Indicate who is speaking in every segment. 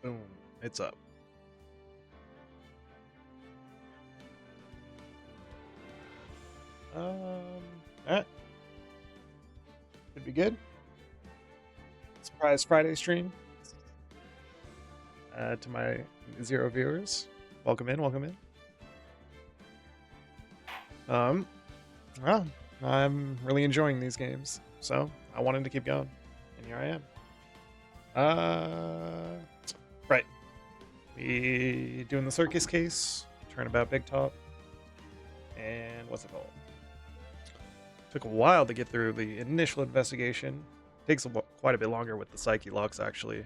Speaker 1: Boom. It's up. Alright. Should be good. Surprise Friday stream. To my 0 viewers. Welcome in, welcome in. Well, I'm really enjoying these games, so I wanted to keep going, and here I am. Right. We doing the circus case, turnabout big top, and what's it called? Took a while to get through the initial investigation. Takes quite a bit longer with the psyche locks, actually.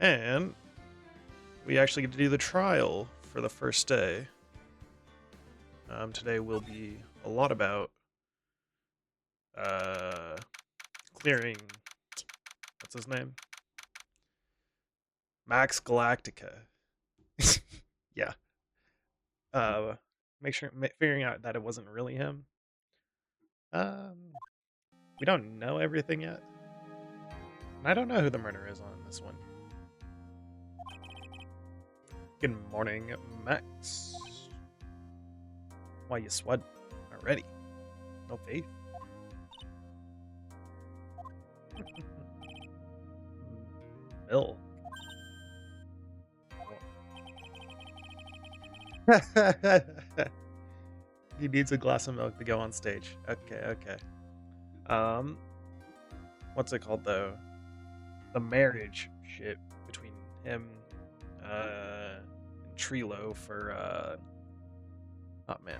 Speaker 1: And we actually get to do the trial for the first day. Today will be a lot about clearing, what's his name? Max Galactica. Yeah. Figuring out that it wasn't really him. We don't know everything yet. And I don't know who the murderer is on this one. Good morning, Max. Why you sweat already? No faith? Bill. He needs a glass of milk to go on stage. Okay. What's it called though? The marriage shit between him and Trilo for oh man,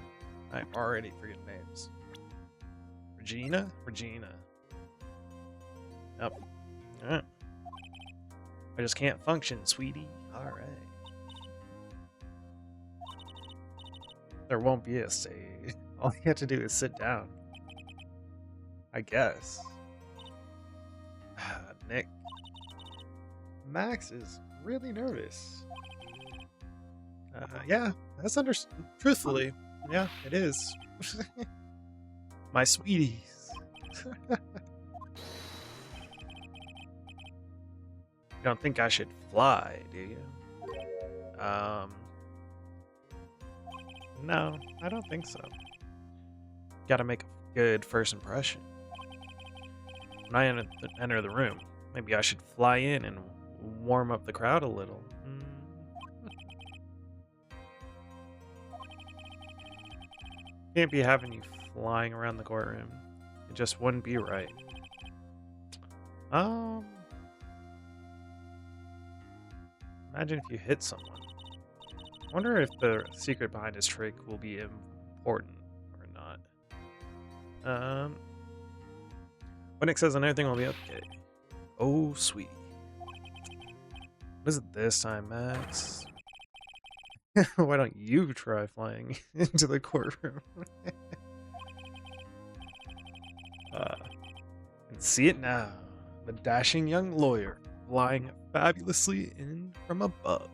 Speaker 1: I'm already forgetting names. Regina? Yep. Alright. I just can't function, sweetie. Alright. There won't be a save. All you have to do is sit down. I guess. Nick. Max is really nervous. Yeah, that's truthfully, yeah, it is. My sweeties. You don't think I should fly, do you? No, I don't think so. Gotta make a good first impression. When I enter the room, maybe I should fly in and warm up the crowd a little. Can't be having you flying around the courtroom. It just wouldn't be right. Imagine if you hit someone. I wonder if the secret behind his trick will be important or not. When it says and everything will be okay. Oh, sweetie. What is it this time, Max? Why don't you try flying into the courtroom? And see it now. The dashing young lawyer flying fabulously in from above.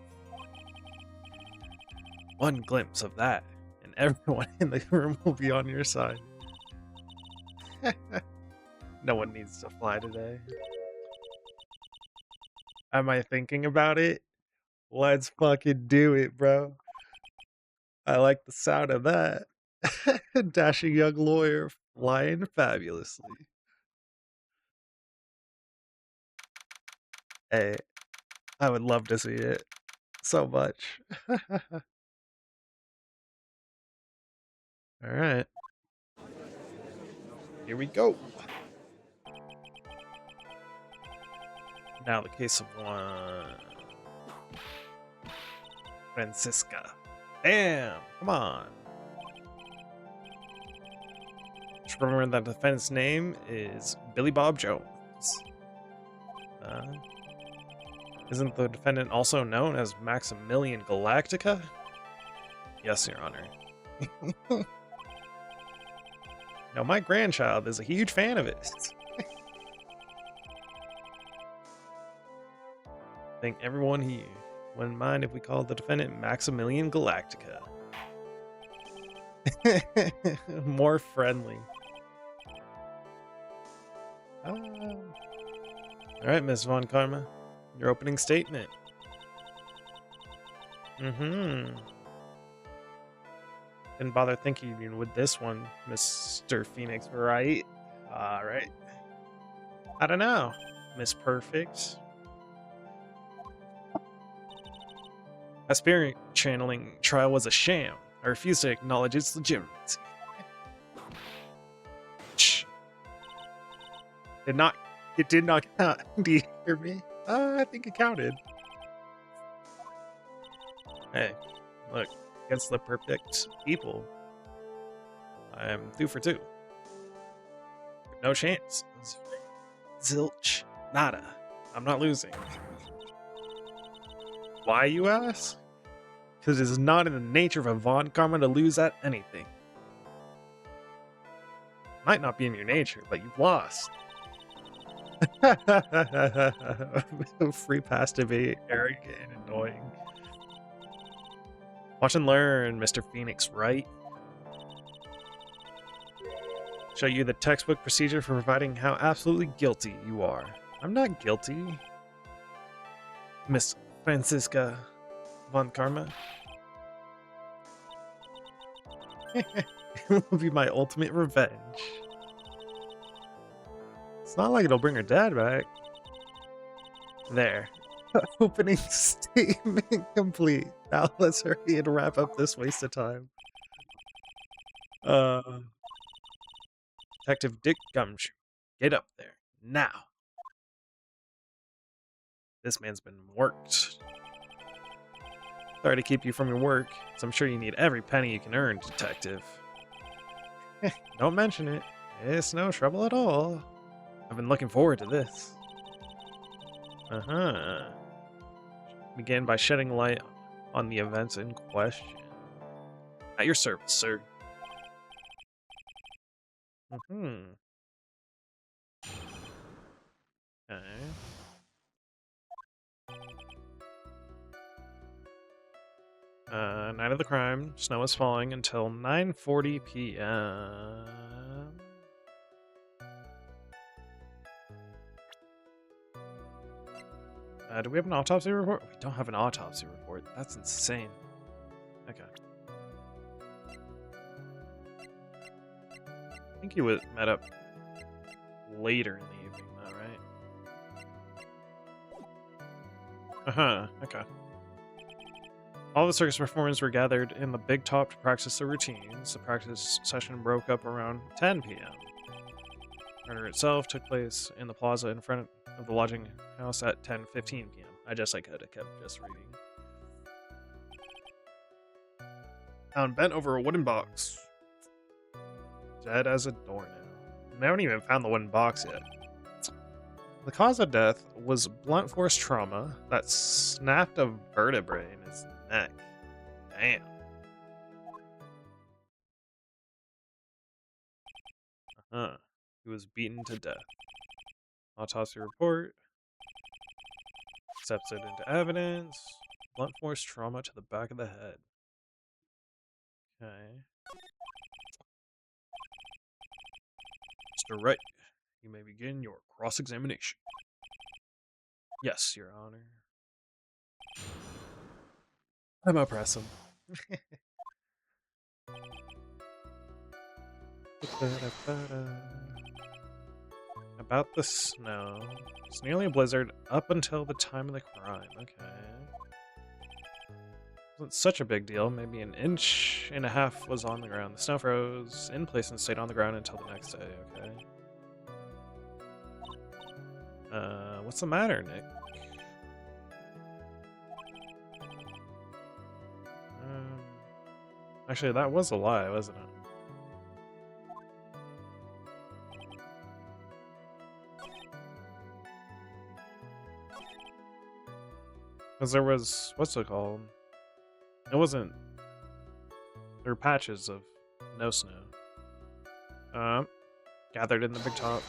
Speaker 1: One glimpse of that, and everyone in the room will be on your side. No one needs to fly today. Am I thinking about it? Let's fucking do it, bro. I like the sound of that. Dashing young lawyer flying fabulously. Hey, I would love to see it so much. Alright. Here we go. Now the case of one Francisca. Damn, come on. Just remember that the defendant's name is Billy Bob Jones. Isn't the defendant also known as Maximilian Galactica? Yes, Your Honor. No, my grandchild is a huge fan of it. I think everyone here wouldn't mind if we called the defendant Maximilian Galactica. More friendly. Alright, Miss Von Karma. Your opening statement. Mm-hmm. Didn't bother thinking with this one, Mr. Phoenix, right? Alright. I don't know, Miss Perfect. A spirit channeling trial was a sham. I refuse to acknowledge its legitimacy. Shh. It did not count. Do you hear me? I think it counted. Hey, look, against the perfect people, I am 2 for 2. No chance. Zilch. Nada. I'm not losing. Why, you ask? Because it is not in the nature of a Von Karma to lose at anything. Might not be in your nature, but you've lost. Free pass to be arrogant and annoying. Watch and learn, Mr. Phoenix, right? Show you the textbook procedure for providing how absolutely guilty you are. I'm not guilty, Miss Franziska Von Karma. It will be my ultimate revenge. It's not like it'll bring her dad back. There. Opening statement complete. Now let's hurry and wrap up this waste of time. Detective Dick Gumshoe, get up there. Now. This man's been worked. Sorry to keep you from your work, so I'm sure you need every penny you can earn, detective. Don't mention it. It's no trouble at all. I've been looking forward to this. Uh-huh. Begin by shedding light on the events in question. At your service, sir. Mm-hmm. Okay. Night of the crime. Snow is falling until 9:40 p.m. Do we have an autopsy report? We don't have an autopsy report. That's insane. Okay. I think you met up later in the evening, though, right? Uh-huh. Okay. All the circus performers were gathered in the big top to practice their routines. The practice session broke up around 10 p.m. Murder itself took place in the plaza in front of the lodging house at 10:15 p.m. I could have kept just reading. Found bent over a wooden box. Dead as a doornail. We haven't even found the wooden box yet. The cause of death was blunt force trauma that snapped a vertebrae in his neck. Damn. Uh-huh. He was beaten to death. Autopsy report. Accepts it into evidence. Blunt force trauma to the back of the head. Okay. Mr. Wright, you may begin your cross-examination. Yes, Your Honor. I'm gonna press him. About the snow. It's nearly a blizzard up until the time of the crime. Okay. Wasn't such a big deal. Maybe an inch and a half was on the ground. The snow froze in place and stayed on the ground until the next day. Okay. What's the matter, Nick? Actually, that was a lie, wasn't it? Because there was, what's it called? It wasn't, there were patches of no snow. Gathered in the big top.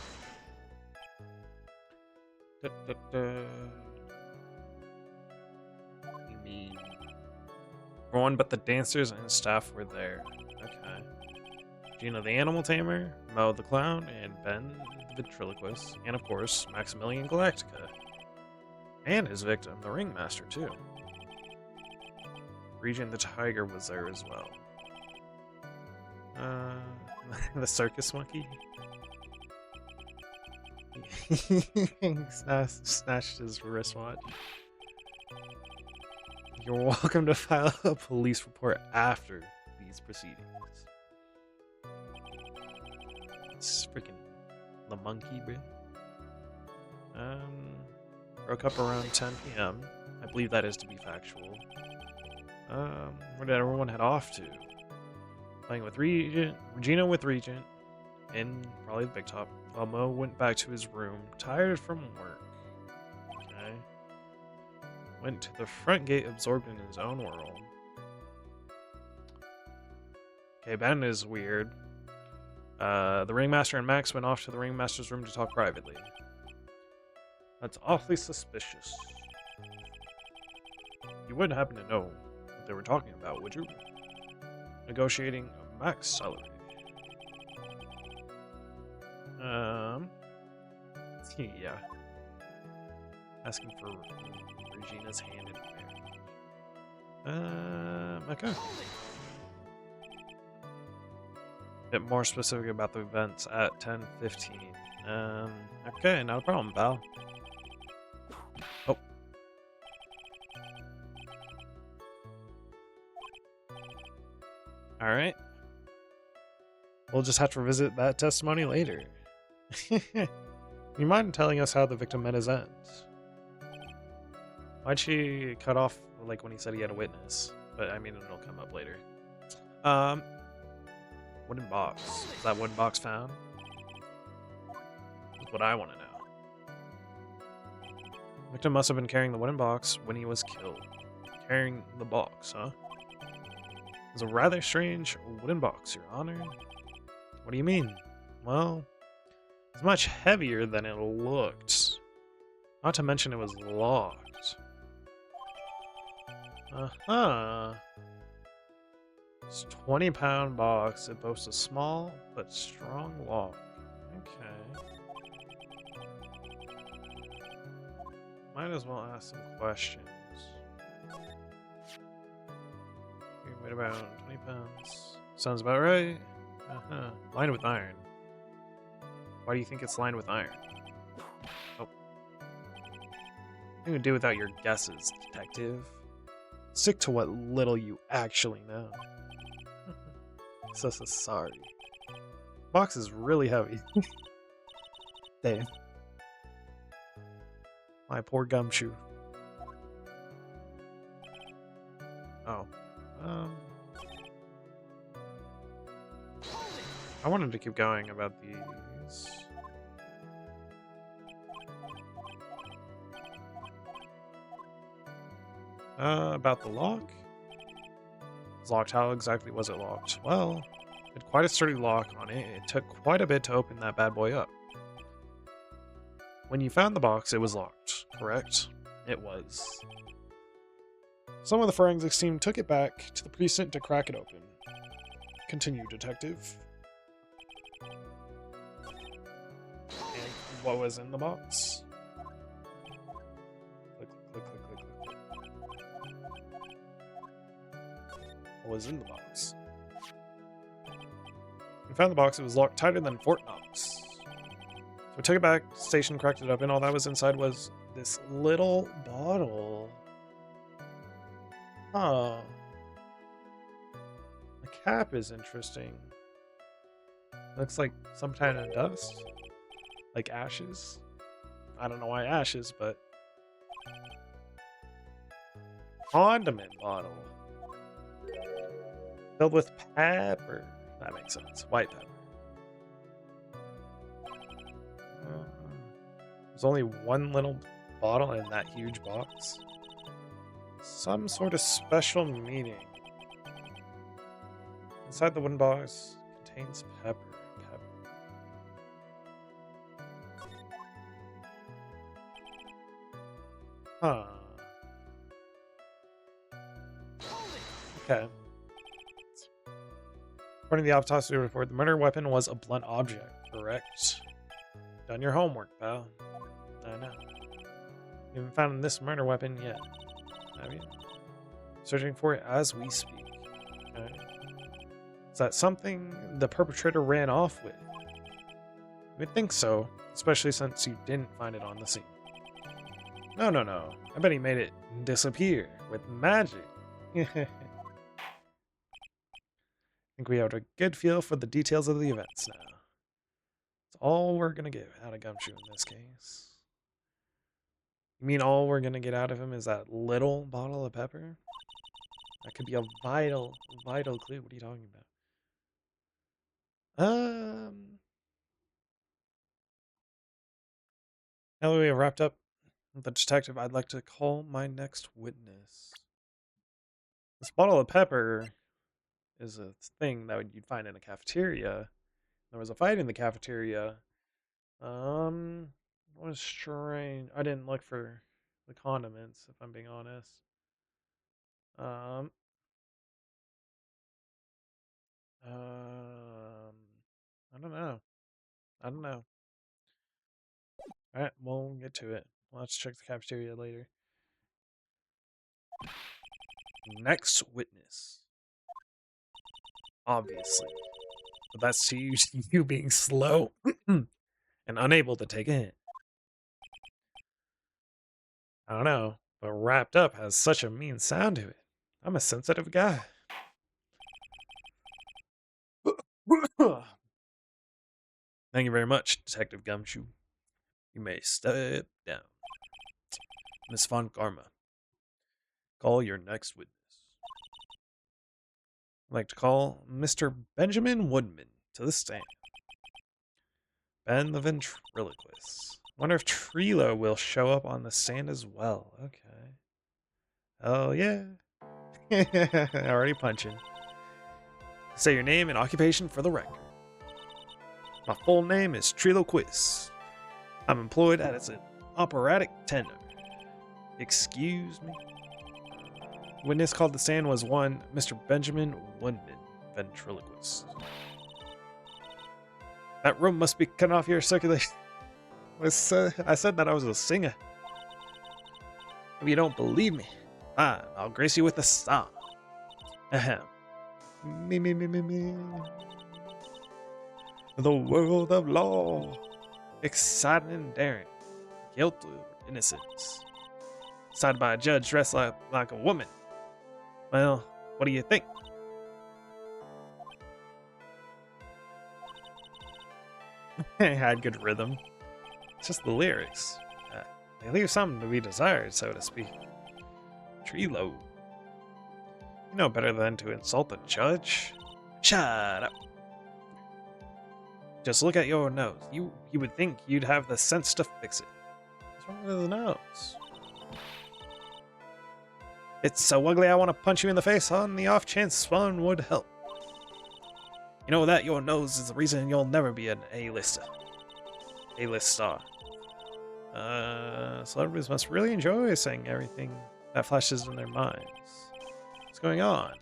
Speaker 1: Everyone but the dancers and staff were there. Okay. Gina the animal tamer, Mo the clown, and Ben the ventriloquist, and of course, Maximilian Galactica. And his victim, the ringmaster, too. Regent the tiger was there as well. The circus monkey? Snatched his wristwatch. You're welcome to file a police report after these proceedings. It's freaking the monkey, bro. Broke up around 10 p.m. I believe that is to be factual. Where did everyone head off to? Playing with Regina with Regent, in probably the big top. While Mo went back to his room, tired from work. Okay. Went to the front gate, absorbed in his own world. Okay, Ben is weird. The ringmaster and Max went off to the ringmaster's room to talk privately. That's awfully suspicious. You wouldn't happen to know what they were talking about, would you? Negotiating a max salary. Yeah. Asking for Regina's hand in marriage. Okay. Bit more specific about the events at 10:15. Okay, not a problem, pal. Oh. Alright. We'll just have to revisit that testimony later. You mind telling us how the victim met his ends? Why'd she cut off, like, when he said he had a witness? But, I mean, it'll come up later. Wooden box. Is that wooden box found? That's what I want to know. Victim must have been carrying the wooden box when he was killed. Carrying the box, huh? It was a rather strange wooden box, Your Honor. What do you mean? Well, it's much heavier than it looked. Not to mention it was locked. Uh-huh. It's a 20-pound box. It boasts a small but strong lock. Okay. Might as well ask some questions. Wait about 20 pounds. Sounds about right. Uh-huh. Lined with iron. Why do you think it's lined with iron? Oh. You can do without your guesses, detective. Stick to what little you actually know. So sorry. Box is really heavy. Damn. My poor gumshoe. Oh. I wanted to keep going about these. About the lock? It's locked. How exactly was it locked? Well, it had quite a sturdy lock on it. It took quite a bit to open that bad boy up. When you found the box, it was locked, correct? It was. Some of the forensics team took it back to the precinct to crack it open. Continue, detective. And what was in the box? Click, click, click, click, click, click. What was in the box? We found the box. It was locked tighter than Fort Knox. So we took it back, to the station, cracked it open. All that was inside was this little bottle. Huh. The cap is interesting. Looks like some kind of dust. Like ashes. I don't know why ashes, but... Condiment bottle. Filled with pepper. That makes sense. White pepper. There's only one little bottle in that huge box. Some sort of special meaning. Inside the wooden box contains pepper. Huh. Okay. According to the autopsy report, the murder weapon was a blunt object, correct? Done your homework, pal. I know. You haven't found this murder weapon yet, have you? Searching for it as we speak. Okay. Is that something the perpetrator ran off with? You would think so, especially since you didn't find it on the scene. No, no, no. I bet he made it disappear with magic. Think we have a good feel for the details of the events now. That's all we're gonna get out of Gumshoe in this case. You mean all we're gonna get out of him is that little bottle of pepper? That could be a vital clue. What are you talking about? Now that we have wrapped up the detective, I'd like to call my next witness. This bottle of pepper is a thing that you'd find in a cafeteria. There was a fight in the cafeteria. It was strange. I didn't look for the condiments, if I'm being honest. Um, um, I don't know. I don't know. All right, we'll get to it. Let's check the cafeteria later. Next witness. Obviously. But that's to you, you being slow and unable to take a hint. I don't know, but wrapped up has such a mean sound to it. I'm a sensitive guy. Thank you very much, Detective Gumshoe. You may step down. Miss Von Karma, call your next witness. I'd like to call Mr. Benjamin Woodman to the stand. Ben the ventriloquist. Wonder if Trilo will show up on the stand as well. Okay. Oh, yeah. Already punching. Say your name and occupation for the record. My full name is Trilo Quiz. I'm employed as an operatic tenor. Excuse me? Witness called the stand was one Mr. Benjamin Woodman, ventriloquist. That room must be cut off your circulation. I said that I was a singer. If you don't believe me, fine, I'll grace you with a song. Ahem. Me. The world of law. Exciting and daring. Guilt or innocence. Decided by a judge dressed like a woman. Well, what do you think? It had good rhythm. It's just the lyrics. They leave something to be desired, so to speak. Trilo. You know better than to insult the judge. Shut up. Just look at your nose. You would think you'd have the sense to fix it. What's wrong with the nose? It's so ugly I want to punch you in the face on the off chance one would help. You know that your nose is the reason you'll never be an A-lister. A-list star. Celebrities must really enjoy saying everything that flashes in their minds. What's going on?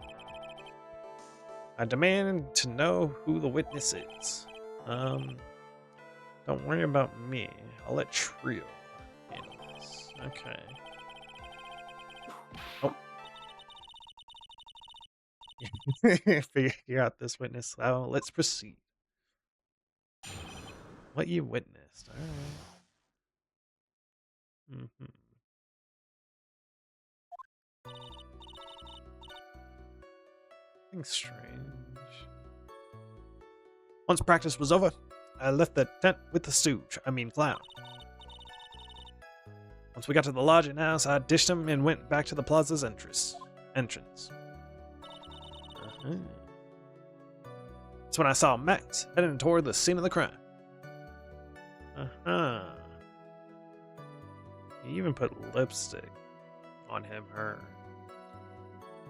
Speaker 1: I demand to know who the witness is. Don't worry about me. I'll let Trio handle this. Okay. Oh. Figure out this witness. Well, let's proceed. What you witnessed. Alright. Nothing strange. Once practice was over, I left the tent with the stooge. Clown. Once we got to the lodging house, I dished him and went back to the plaza's entrance. That's when I saw Max heading toward the scene of the crime. He even put lipstick on him, her.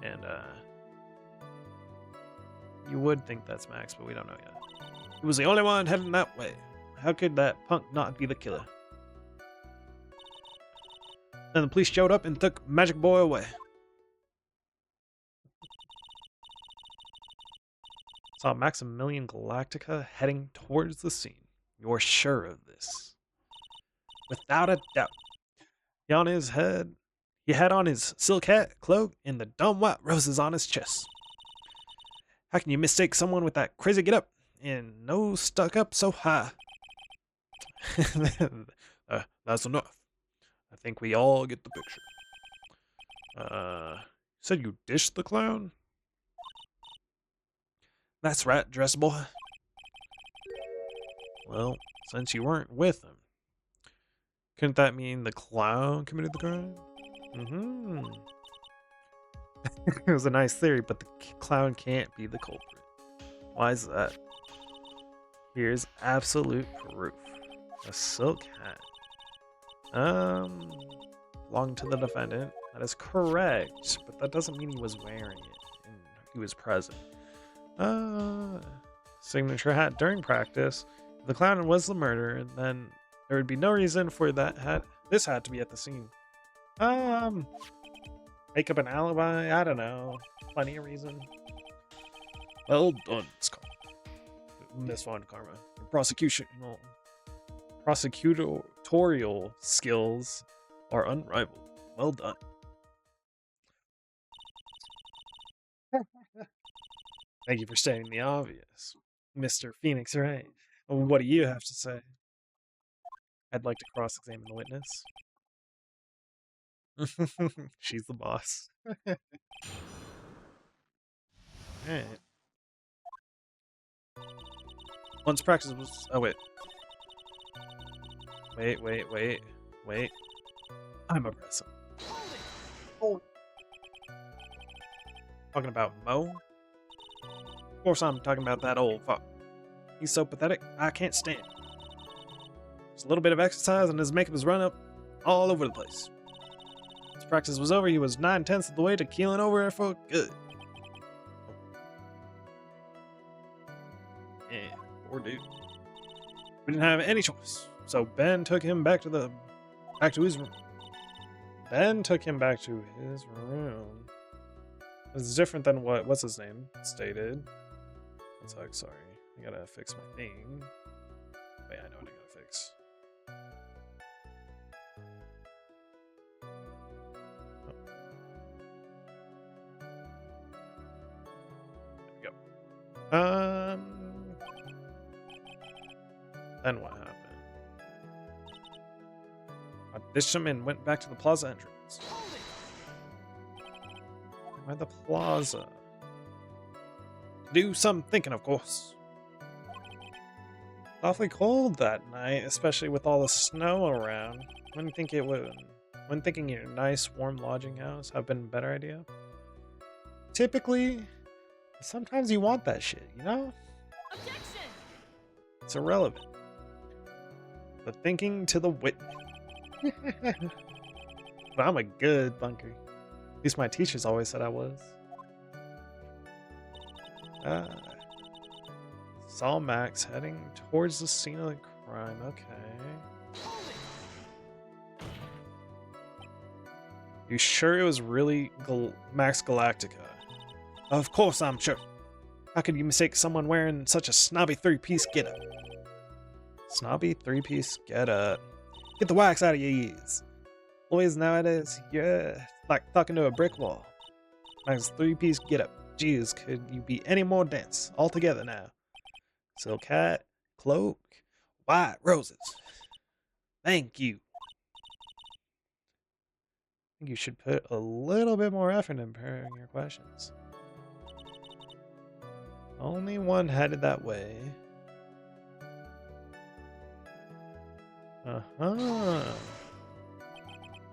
Speaker 1: And, you would think that's Max, but we don't know yet. He was the only one heading that way. How could that punk not be the killer? Then the police showed up and took Magic Boy away. Saw Maximilian Galactica heading towards the scene. You're sure of this? Without a doubt. He had on his silk hat, cloak, and the dumb white roses on his chest. How can you mistake someone with that crazy get up and nose stuck up so high? That's enough. I think we all get the picture. Said you dished the clown? That's right, dress boy. Well, since you weren't with him, couldn't that mean the clown committed the crime? Mm-hmm. It was a nice theory, but the clown can't be the culprit. Why is that? Here's absolute proof. A silk hat. Belonged to the defendant. That is correct, but that doesn't mean he was wearing it and he was present. Signature hat during practice. If the clown was the murderer, then there would be no reason for this hat to be at the scene. Make up an alibi? I don't know. Plenty of reason. Well done, Miss Von Karma. Your prosecutorial skills are unrivaled. Well done. Thank you for stating the obvious, Mr. Phoenix Wright. What do you have to say? I'd like to cross-examine the witness. She's the boss. Alright. Once practice was... Oh, wait. Wait. I'm oppressive. Oh. Talking about Mo? Of course I'm talking about that old fuck. He's so pathetic, I can't stand him. Just a little bit of exercise and his makeup is run up all over the place. Once practice was over, he was 9/10 of the way to keeling over for good. Yeah, poor dude. We didn't have any choice, so Ben took him back to his room. Ben took him back to his room. It's different than what's his name stated. One sec, sorry. I gotta fix my thing. Wait, I know what I gotta fix. Oh. There we go. Then what happened? I ditched him and went back to the plaza entrance. Why the plaza? Do some thinking, of course. Awfully cold that night, especially with all the snow around. Wouldn't thinking your nice, warm lodging house have been a better idea? Typically, sometimes you want that shit, you know? Objection! It's irrelevant. The thinking to the witness. But I'm a good bunker. At least my teachers always said I was. Saw Max heading towards the scene of the crime. Okay. You sure it was really Max Galactica? Of course I'm sure. How could you mistake someone wearing such a snobby three-piece getup? Snobby three-piece getup. Get the wax out of your ears. Boys nowadays, yeah, like talking to a brick wall. Max three-piece getup. Jeez, could you be any more dense? All together now. Silk hat, cloak, white roses. Thank you. I think you should put a little bit more effort in preparing your questions. Only one headed that way. Uh-huh.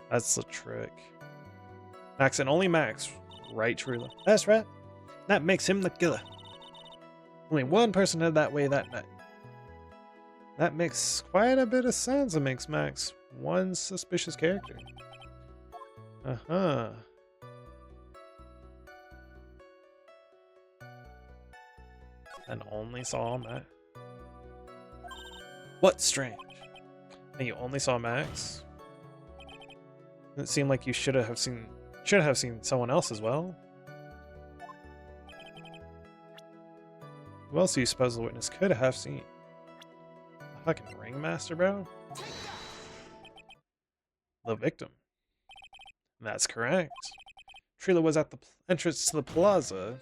Speaker 1: That's the trick. Max and only Max. Right, Trula? That's right. That makes him the killer. Only one person headed that way that night. That makes quite a bit of sense. It makes Max one suspicious character. Uh-huh. And only saw Max. What's strange? And you only saw Max? It seemed like you should have seen someone else as well. Who else do you suppose the witness could have seen? A fucking ringmaster, bro? The victim. That's correct. Trila was at the entrance to the plaza.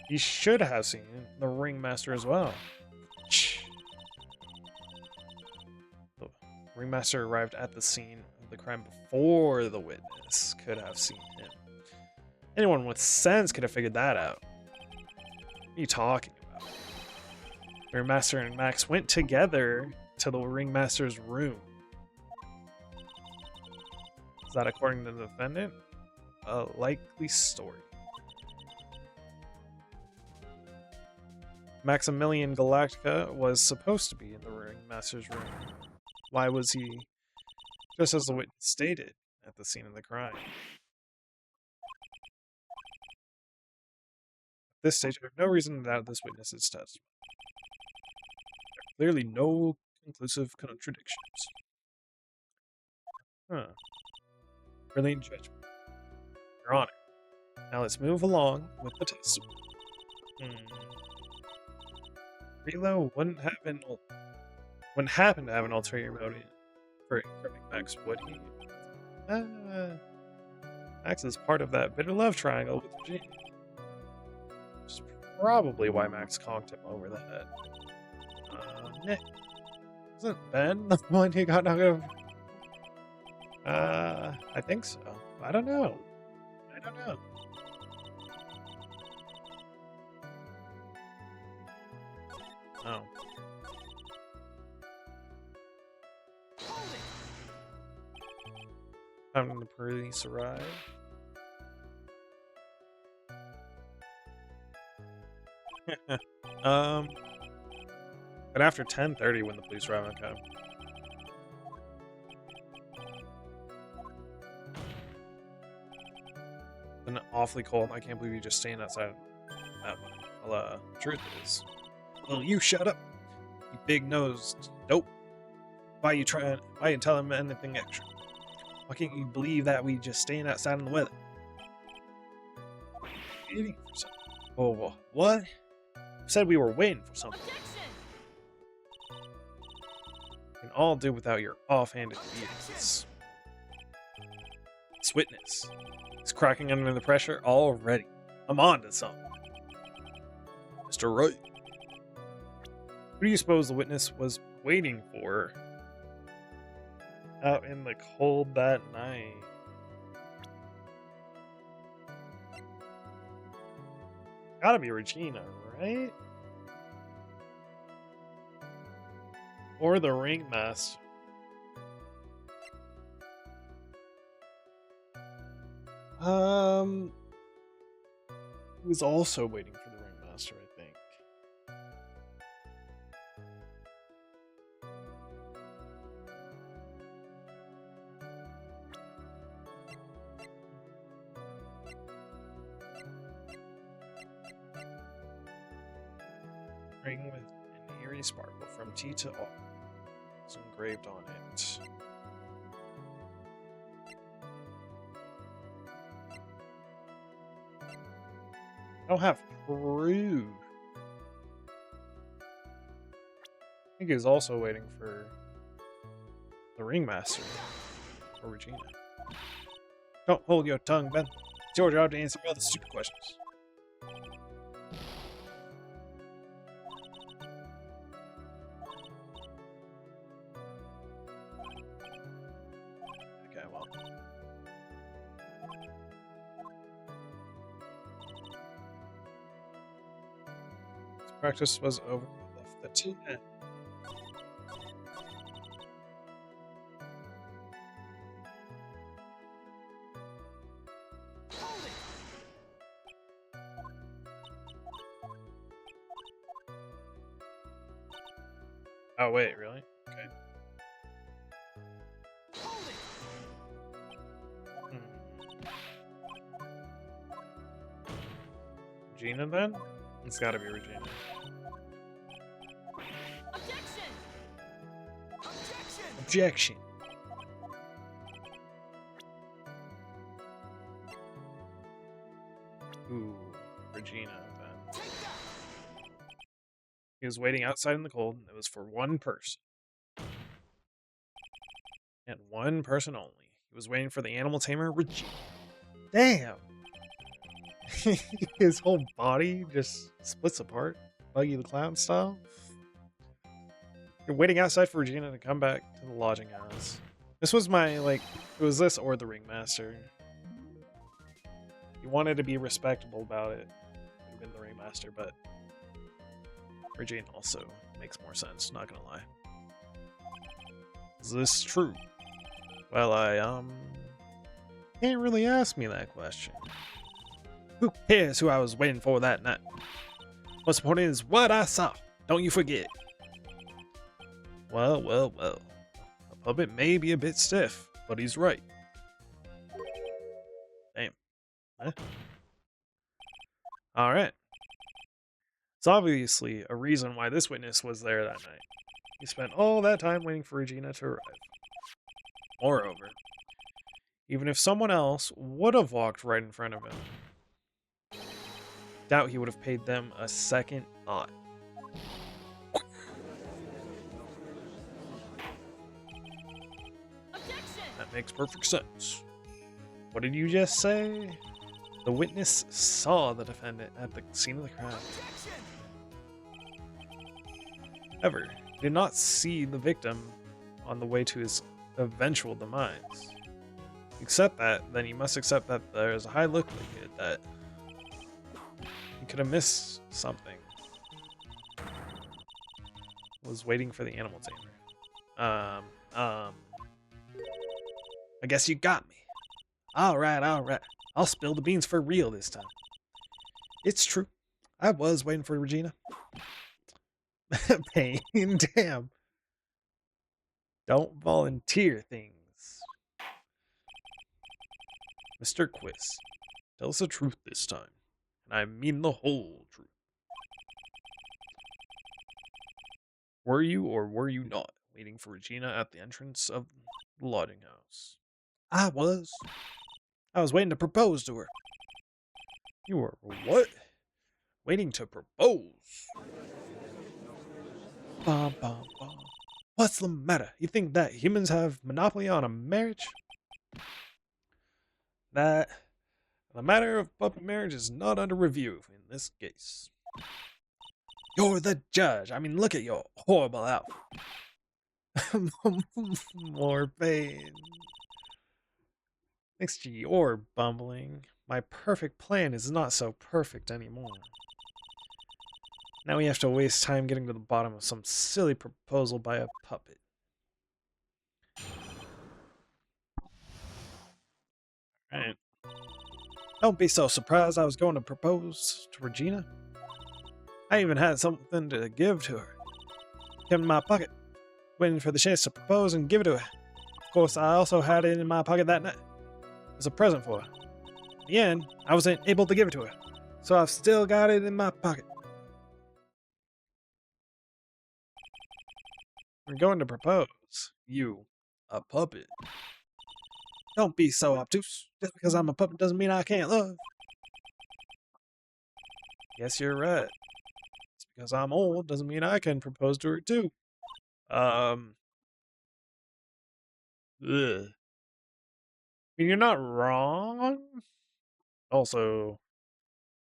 Speaker 1: He should have seen the ringmaster as well. The ringmaster arrived at the scene of the crime before the witness could have seen him. Anyone with sense could have figured that out. What are you talking about? The ringmaster and Max went together to the ringmaster's room. Is that according to the defendant? A likely story. Maximilian Galactica was supposed to be in the ringmaster's room. Why was he, just as the witness stated, at the scene of the crime? At this stage, I have no reason to doubt this witness's testimony. There are clearly no conclusive contradictions. Huh. Brilliant judgment. Your Honor. Now let's move along with the testimony. Relo wouldn't happen to have an ulterior motive for incriminating Max, would he? Max is part of that bitter love triangle with Regina. Which is probably why Max conked him over the head. Nick. Isn't Ben the one who got knocked over? I think so. I don't know. Oh. Time the police arrive. But after 10:30 when the police arrive, okay. Been awfully cold. I can't believe you just staying outside that much. Well, truth is. Well, you shut up. You big-nosed dope. Why you tell him anything extra? Why can't you believe that we just staying outside in the weather? Waiting for something. Oh, what? Said we were waiting for something. We can all do without your offhanded views. This witness is cracking under the pressure already. I'm on to something. Mr. Wright. Who do you suppose the witness was waiting for out in the cold that night? Gotta be Regina, right? Or the ringmaster. He was also waiting for the ringmaster, I think. Ring with an eerie sparkle from T to O. It's engraved on it. I don't have proof. I think he was also waiting for the ringmaster or Regina. Don't hold your tongue, Ben. It's your job to answer all the stupid questions. Okay, well. This practice was over. We left the tent. Oh, wait, really? Okay. Regina, then? It's gotta be Regina.
Speaker 2: Objection!
Speaker 1: Objection! Ooh, Regina, then. He was waiting outside in the cold, and it was for one person. And one person only. He was waiting for the animal tamer, Regina. Damn! His whole body just splits apart, Buggy the Clown style. You're waiting outside for Regina to come back to the lodging house. This was my, like, it was this or the Ringmaster. He wanted to be respectable about it. Could have been the Ringmaster, but Regina also makes more sense, not gonna lie. Is this true? Well, can't really ask me that question. Who cares who I was waiting for that night? What's important is what I saw. Don't you forget. Well, well, well. A puppet may be a bit stiff, but he's right. Damn. Huh? Alright. It's obviously a reason why this witness was there that night. He spent all that time waiting for Regina to arrive. Moreover, even if someone else would have walked right in front of him, doubt he would have paid them a second thought. That makes perfect sense. What did you just say? The witness saw the defendant at the scene of the crime. However, he did not see the victim on the way to his eventual demise. Accept that, then you must accept that there is a high likelihood that he could have missed something. Was waiting for the animal tamer. I guess you got me. Alright. I'll spill the beans for real this time. It's true. I was waiting for Regina. Pain, damn. Don't volunteer things. Mr. Quiz, tell us the truth this time. And I mean the whole truth. Were you or were you not waiting for Regina at the entrance of the lodging house? I was. I was waiting to propose to her. You were what? Waiting to propose? Bum, bum, bum. What's the matter? You think that humans have monopoly on a marriage? That the matter of puppet marriage is not under review in this case. You're the judge. I mean, look at your horrible outfit. More pain. Thanks to your bumbling, my perfect plan is not so perfect anymore. Now we have to waste time getting to the bottom of some silly proposal by a puppet. Alright. Don't be so surprised I was going to propose to Regina. I even had something to give to her. Kept in my pocket, waiting for the chance to propose and give it to her. Of course, I also had it in my pocket that night. As a present for her. In the end, I wasn't able to give it to her, so I've still got it in my pocket. We're going to propose. You, a puppet. Don't be so obtuse. Just because I'm a puppet doesn't mean I can't love. Guess you're right. Just because I'm old doesn't mean I can propose to her too. Ugh. I mean, you're not wrong. Also,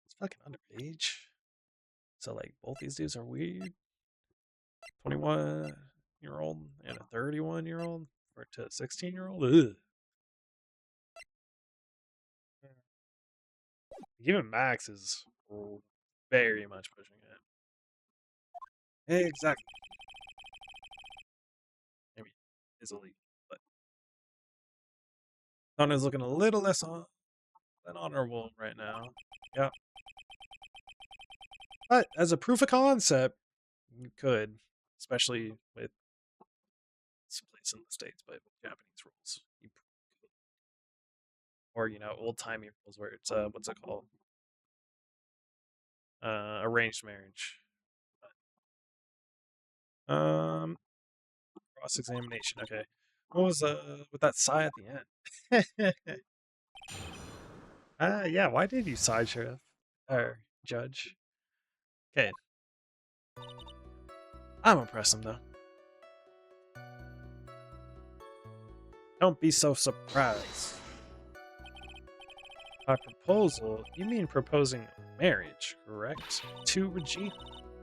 Speaker 1: it's fucking underage. So, like, both these dudes are weird. 21-year-old and a 31-year-old or to a 16-year-old. Ugh. Even Max is very much pushing it. Exactly. Maybe it's illegal, but Donna's looking a little less than honorable right now. Yeah. But as a proof of concept, you could, especially with some place in the States, but with Japanese rules. Or, old timey rules where it's what's it called? Arranged marriage. Cross examination. Okay. What was with that sigh at the end? Yeah, why did you side sheriff? Or judge? Okay. I'm gonna press him though. Don't be so surprised. By proposal, you mean proposing marriage, correct? To Regina?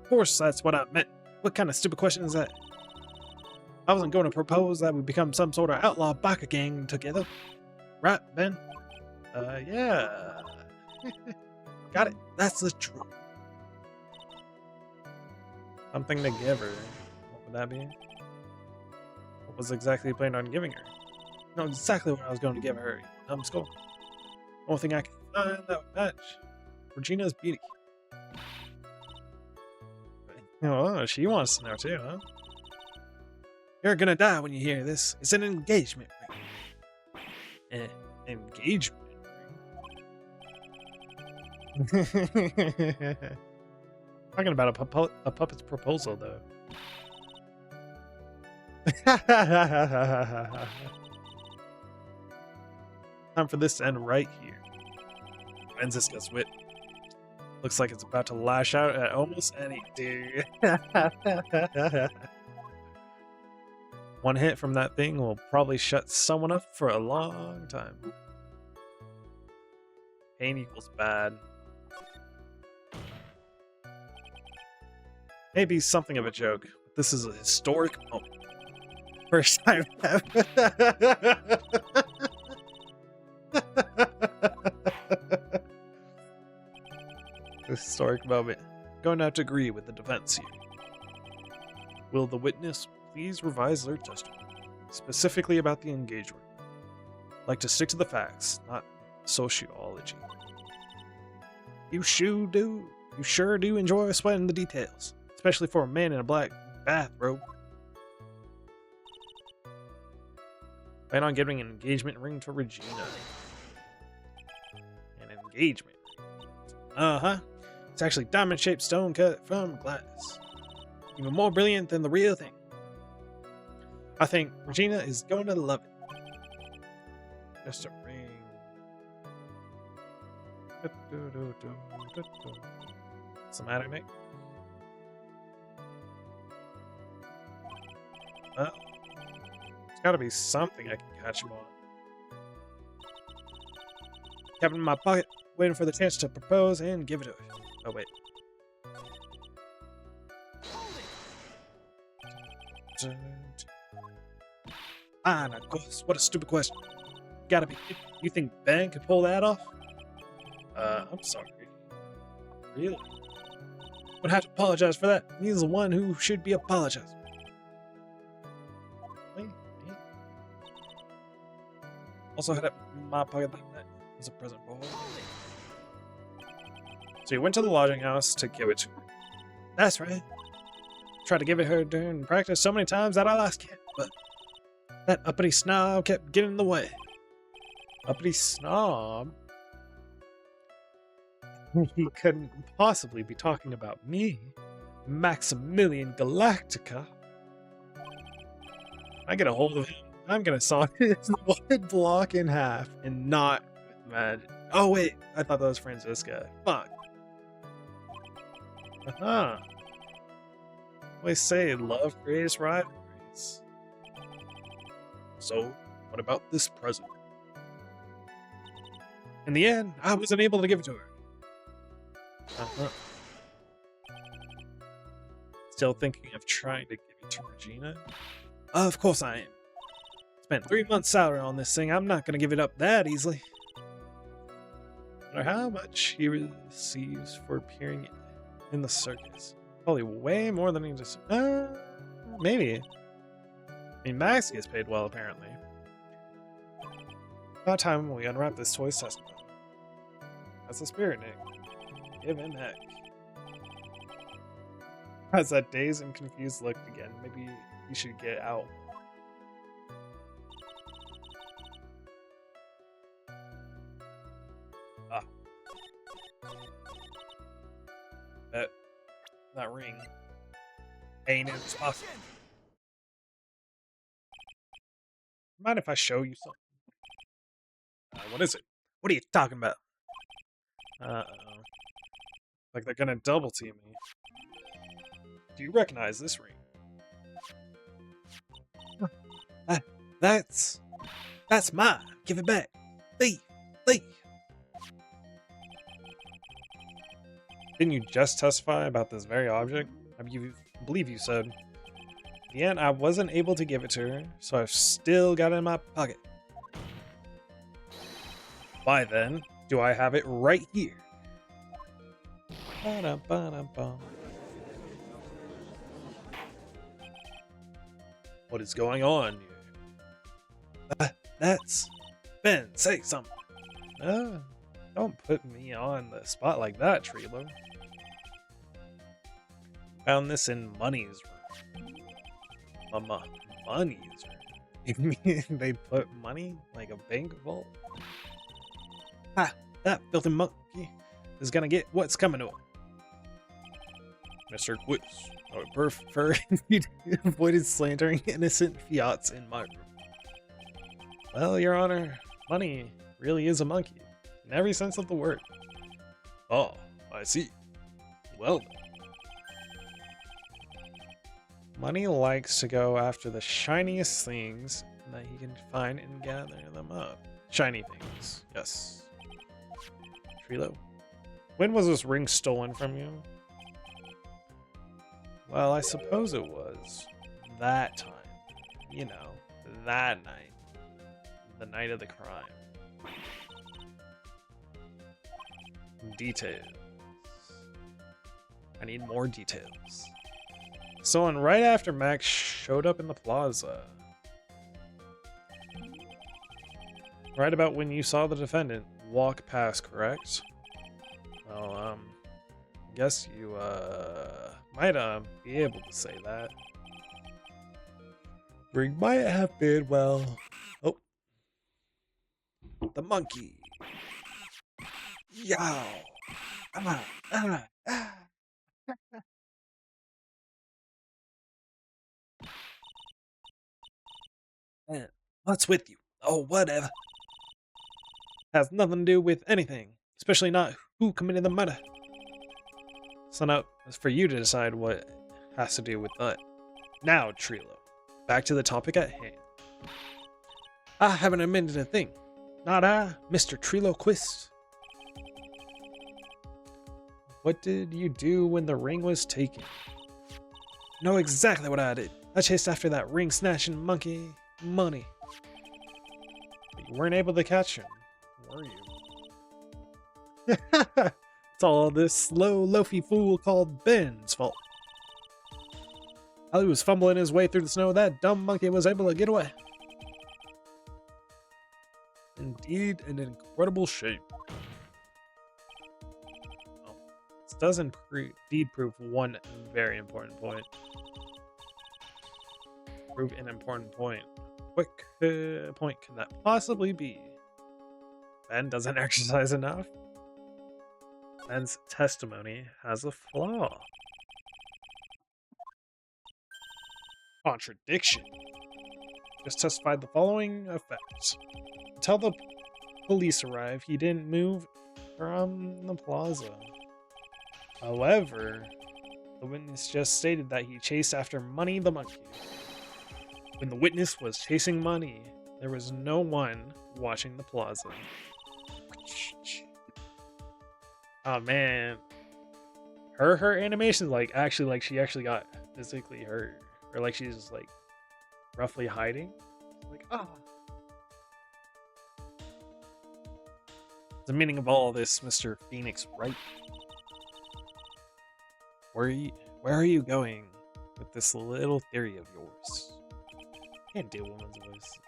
Speaker 1: Of course, that's what I meant. What kind of stupid question is that? I wasn't going to propose that we become some sort of outlaw biker gang together. Right, Ben? Yeah. Got it. That's the truth. Something to give her. What would that be? What was exactly you planned on giving her? Know exactly what I was going to give her. Score. Only thing I can find that would match. Regina's beauty. Oh, she wants to know too, huh? You're gonna die when you hear this. It's an engagement ring. Engagement ring? Talking about a puppet's proposal, though. Time for this to end right here. Francisca's wit. Looks like it's about to lash out at almost any dude. One hit from that thing will probably shut someone up for a long time. Pain equals bad. Maybe something of a joke, but this is a historic moment. First time ever. Historic moment. Going to have to agree with the defense here. Will the witness please revise their testimony, specifically about the engagement? Like to stick to the facts, not sociology. You sure do. You sure do enjoy sweating the details, especially for a man in a black bathrobe. Plan on giving an engagement ring to Regina. An engagement ring. Uh-huh. It's actually diamond-shaped stone cut from glass. Even more brilliant than the real thing. I think Regina is going to love it. Just a ring. What's the matter, Nick? Well, there's gotta be something I can catch him on. Kept it in my pocket, waiting for the chance to propose and give it to her. Oh, wait. Fine, of course. What a stupid question. Gotta be. You think Ben could pull that off? I'm sorry. Really? Would have to apologize for that. He's the one who should be apologizing. Also had it in my pocket that night as a present for her. So you went to the lodging house to give it to her. That's right. Tried to give it her during practice so many times that I lost count, but that uppity snob kept getting in the way. Uppity snob? He couldn't possibly be talking about me, Maximilian Galactica. I get a hold of him. I'm gonna saw his wood block in half and not with magic. Oh wait, I thought that was Francisca. Fuck. Uh-huh. Always say love creates rivalries. So, what about this present? In the end, I wasn't able to give it to her. Uh-huh. Still thinking of trying to give it to Regina? Of course I am. Spent 3 months' salary on this thing. I'm not going to give it up that easily. No matter how much he receives for appearing in the circus. Probably way more than he just... maybe. I mean, Max gets paid well, apparently. About time we unwrap this toy testimony. That's the spirit, Nick. Give him heck. Has that dazed and confused look again. Maybe you should get out. That ring ain't in its pocket. Mind if I show you something? What is it? What are you talking about? Uh-oh. Like they're gonna double team me. Do you recognize this ring? That's That's mine. Give it back. Thief. Thief. Didn't you just testify about this very object? I believe you said. In the end, I wasn't able to give it to her, so I've still got it in my pocket. Why then, do I have it right here? Ba-da-ba-da-ba. What is going on here? That's... Ben, say something. Don't put me on the spot like that, Trilo. Found this in Money's room. Money's room? You mean they put money like a bank vault? Ha! That filthy monkey is gonna get what's coming to him. Mr. Quiz, I would prefer you avoided slandering innocent fiats in my room. Well, Your Honor, Money really is a monkey, in every sense of the word. Oh, I see. Well then. Money likes to go after the shiniest things that he can find and gather them up. Shiny things, yes. Trilo, when was this ring stolen from you? Well, I suppose it was that time. You know, that night. The night of the crime. Details. I need more details. Stolen right after Max showed up in the plaza. Right about when you saw the defendant walk past, correct? Well, guess you, might, be able to say that. Ring might have been, well... Oh. The monkey. Yow. Man, what's with you? Oh, whatever. Has nothing to do with anything, especially not who committed the murder. It's not for you to decide what has to do with that. Now, Trilo, back to the topic at hand. I haven't admitted a thing. Not I, Mr. Trilo Quist. What did you do when the ring was taken? You know exactly what I did. I chased after that ring-snatching monkey, Money. But you weren't able to catch him, were you? It's all this slow, loafy fool called Ben's fault. While he was fumbling his way through the snow, that dumb monkey was able to get away. Indeed, an incredible shape. Well, this does indeed prove one very important point. Prove an important point. What point could that possibly be? Ben doesn't exercise enough? Ben's testimony has a flaw. Contradiction. Just testified the following effects. Until the police arrived, he didn't move from the plaza. However, the witness just stated that he chased after Money the monkey. When the witness was chasing Money, there was no one watching the plaza. Oh man, her animation like she actually got physically hurt, or like she's like roughly hiding. Like The meaning of all this, Mr. Phoenix, right? Where are you going with this little theory of yours? Can't do women's voices.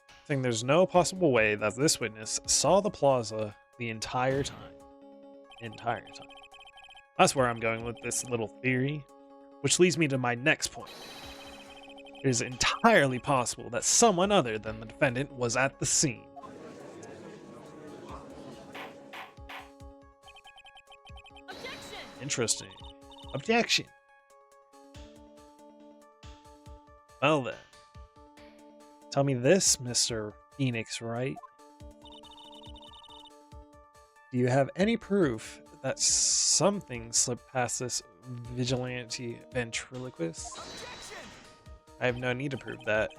Speaker 1: I think there's no possible way that this witness saw the plaza the entire time. That's where I'm going with this little theory, which leads me to my next point. It is entirely possible that someone other than the defendant was at the scene.
Speaker 2: Objection!
Speaker 1: Interesting. Objection. Well then. Tell me this, Mr. Phoenix, right? Do you have any proof that something slipped past this vigilante ventriloquist?
Speaker 2: Objection!
Speaker 1: I have no need to prove that.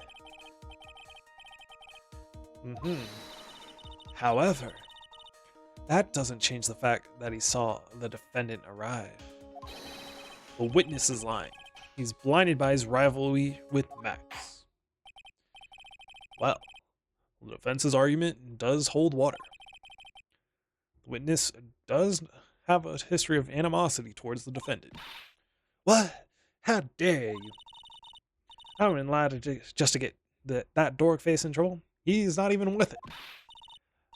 Speaker 1: However, that doesn't change the fact that he saw the defendant arrive. The witness is lying. He's blinded by his rivalry with Max. Well, the defense's argument does hold water. The witness does have a history of animosity towards the defendant. What? How dare you? I wouldn't lie just to get that dork face in trouble. He's not even with it.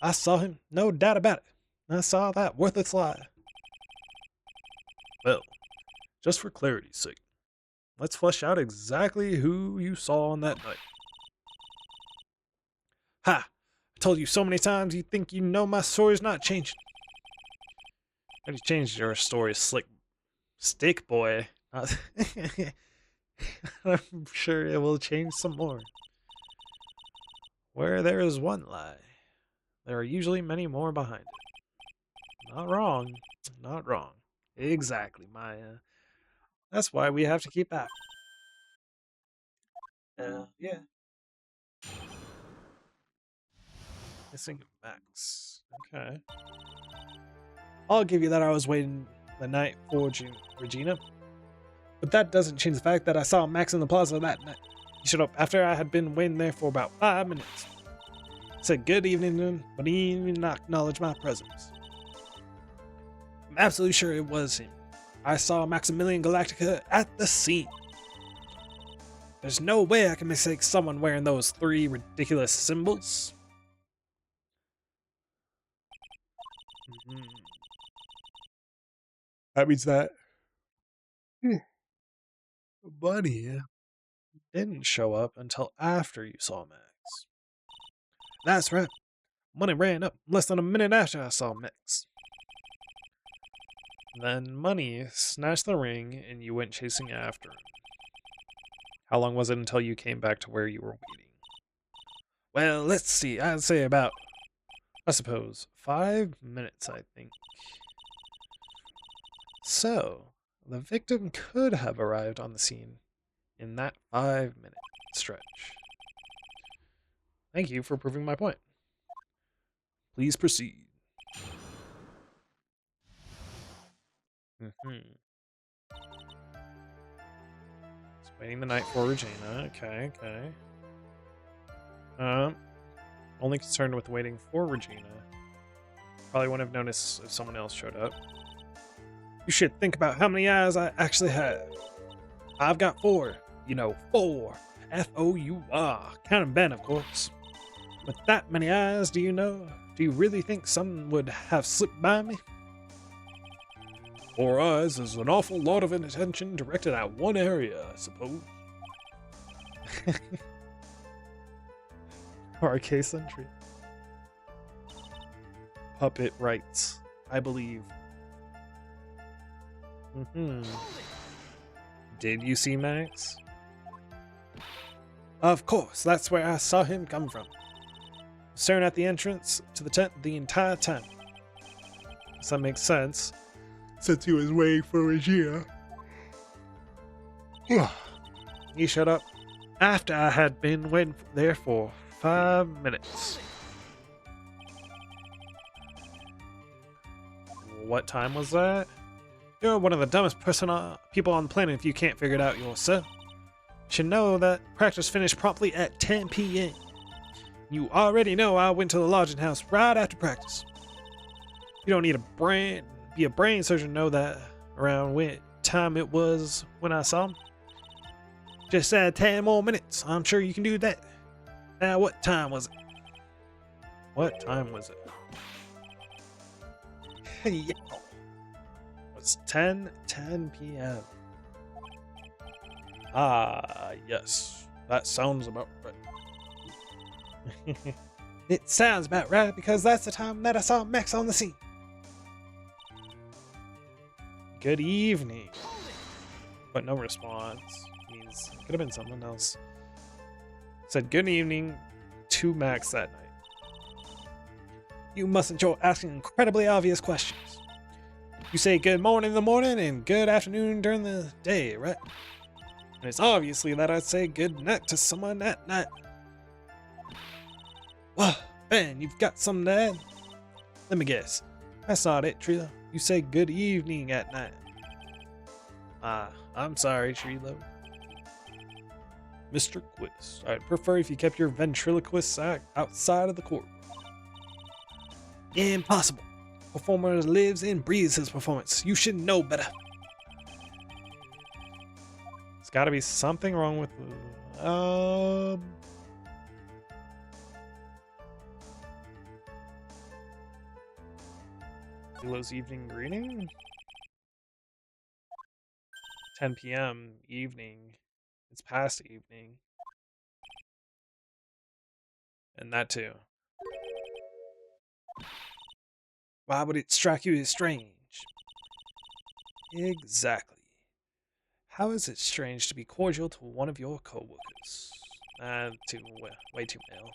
Speaker 1: I saw him, no doubt about it. I saw that worthless lie. Well, just for clarity's sake, let's flesh out exactly who you saw on that night. Ha! I told you so many times you think you know my story's not changing. Already changed your story, slick stick boy. I'm sure it will change some more. Where there is one lie, there are usually many more behind it. Not wrong. Not wrong. Exactly, Maya. That's why we have to keep at it. Yeah. Missing Max. Okay. I'll give you that I was waiting the night for Regina. But that doesn't change the fact that I saw Max in the plaza that night. He showed up after I had been waiting there for about 5 minutes. Said good evening to him, but he didn't even acknowledge my presence. I'm absolutely sure it was him. I saw Maximilian Galactica at the scene. There's no way I can mistake someone wearing those 3 ridiculous symbols. That means that Bunny didn't show up until after you saw Max. That's right. Money ran up less than a minute after I saw Max. Then Money snatched the ring and you went chasing after him. How long was it until you came back to where you were waiting? Well, let's see. I'd say about, I suppose, 5 minutes, I think. So, the victim could have arrived on the scene in that 5-minute stretch. Thank you for proving my point. Please proceed. Just waiting the night for Regina. Okay. Only concerned with waiting for Regina. Probably wouldn't have noticed if someone else showed up. You should think about how many eyes I actually have. I've got 4. 4. F-O-U-R. Counting Ben, of course. With that many eyes, do you really think someone would have slipped by me? 4 eyes is an awful lot of attention directed at one area, I suppose. RK Sentry. Puppet writes, I believe. Did you see Max? Of course, that's where I saw him come from. Staring at the entrance to the tent the entire time. Does that make sense? Since he was waiting for Regina. He showed up after I had been waiting there for 5 minutes. What time was that? You're one of the dumbest people on the planet if you can't figure it out yourself. You should know that practice finished promptly at 10 p.m. You already know I went to the lodging house right after practice. You don't need be a brain surgeon to know that around what time it was when I saw him. Just add 10 more minutes. I'm sure you can do that. Now, what time was it? What time was it? Yeah. It's 10 p.m. Ah, yes. That sounds about right. It sounds about right because that's the time that I saw Max on the scene. Good evening. But no response. Means it could have been someone else. Said good evening to Max that night. You must enjoy asking incredibly obvious questions. You say good morning in the morning and good afternoon during the day, right? And it's obviously that I'd say good night to someone at night. Whoa, Ben, you've got something to add? Let me guess. That's not it, Trilo. You say good evening at night. I'm sorry, Trilo. Mr. Quist, I'd prefer if you kept your ventriloquist act outside of the court. Impossible. Performer lives and breathes his performance. You should know better. There's got to be something wrong with Trilo's evening greeting? 10 p.m. evening. It's past evening. And that too. Why would it strike you as strange? Exactly. How is it strange to be cordial to one of your co-workers? Way too male.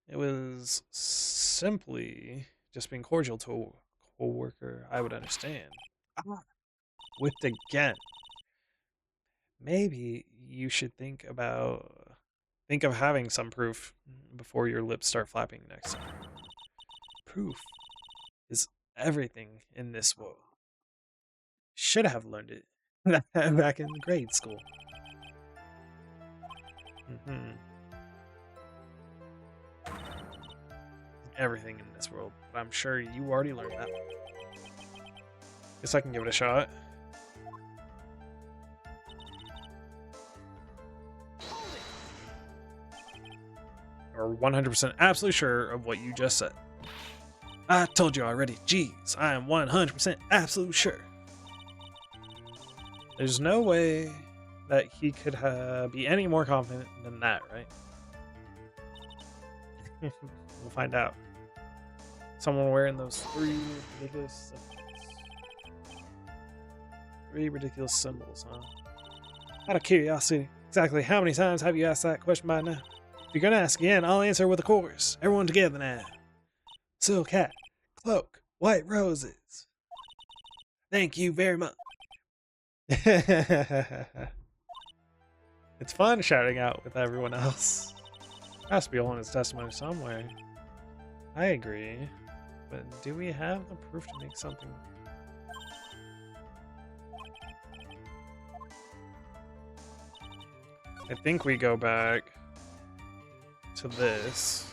Speaker 1: It was simply just being cordial to a co-worker I would understand. Whipped again. Maybe you should think of having some proof before your lips start flapping next time. Proof is everything in this world. Should have learned it back in grade school. Everything in this world, but I'm sure you already learned that. Guess I can give it a shot. Or 100% absolutely sure of what you just said. I told you already. Jeez, I am 100% absolute sure. There's no way that he could be any more confident than that, right? We'll find out. Someone wearing those three ridiculous symbols, huh? Out of curiosity, exactly how many times have you asked that question by now? If you're gonna ask again, I'll answer with a chorus. Everyone together now. Silk hat, cloak, white roses. Thank you very much. It's fun shouting out with everyone else. Has to be holding his testimony somewhere. I agree. But do we have the proof to make something? I think we go back to this.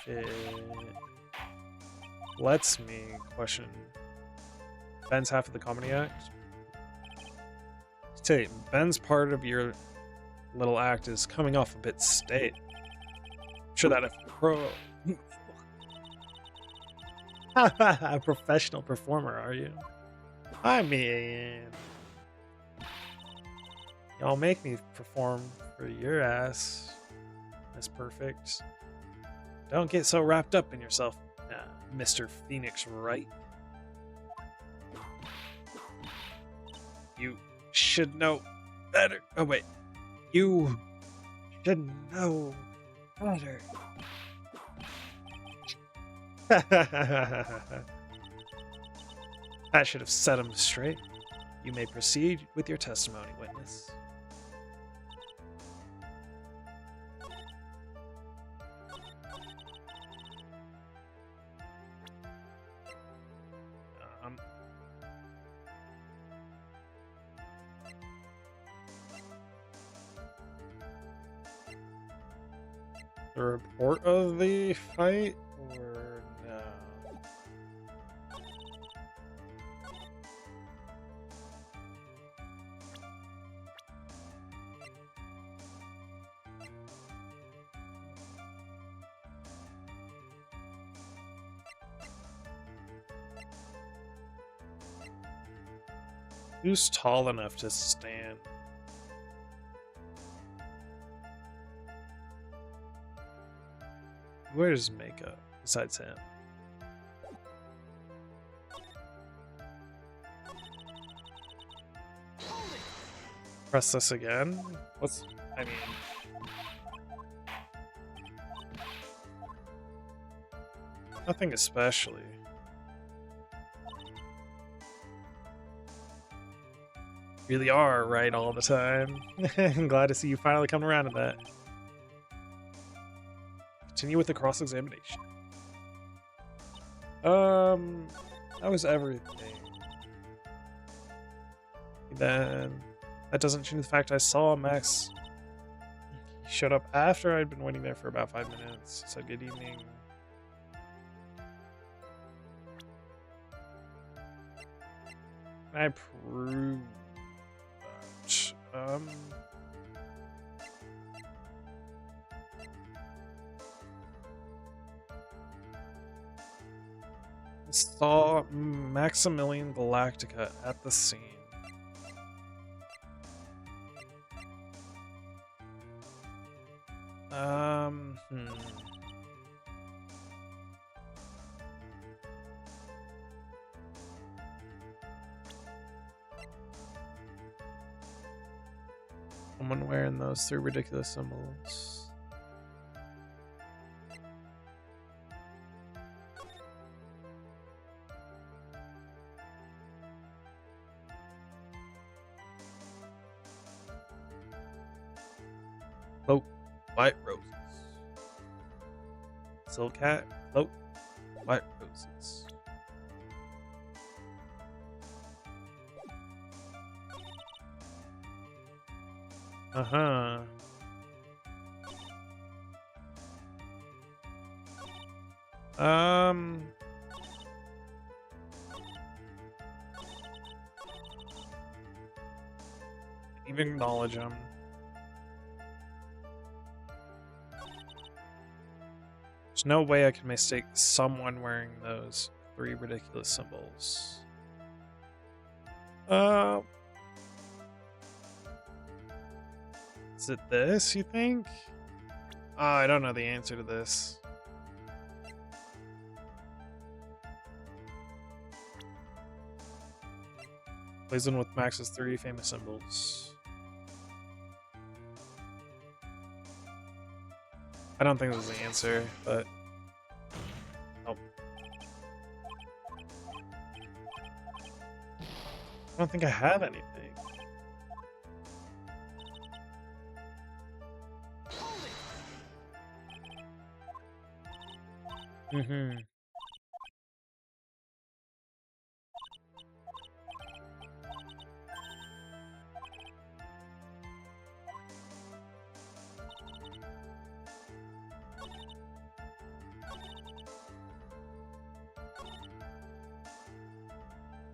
Speaker 1: It lets me question Ben's half of the comedy act. Say, Ben's part of your little act is coming off a bit stale. I'm sure that a professional performer, are you? I mean, y'all make me perform for your ass. That's perfect. Don't get so wrapped up in yourself, Mr. Phoenix Wright. You should know better. Oh, wait. You should know better. I should have set him straight. You may proceed with your testimony, witness. The report of the fight, or no? Who's tall enough to stand? Who wears makeup besides him? Press this again? I mean... Nothing especially. really are right all the time. I'm glad to see you finally come around to that. Continue with the cross-examination. That was everything. Then, that doesn't change the fact I saw Max. He showed up after I'd been waiting there for about 5 minutes. Said good evening. Can I prove that? Saw Maximilian Galactica at the scene. Hmm. Someone wearing those 3 ridiculous symbols. Float white roses. Silk hat, float white roses. Uh-huh. Even acknowledge him. There's no way I can mistake someone wearing those 3 ridiculous symbols. Is it this, you think? I don't know the answer to this. Plays in with Max's 3 famous symbols. I don't think this is the answer, but... Oh. I don't think I have anything. Mm-hmm.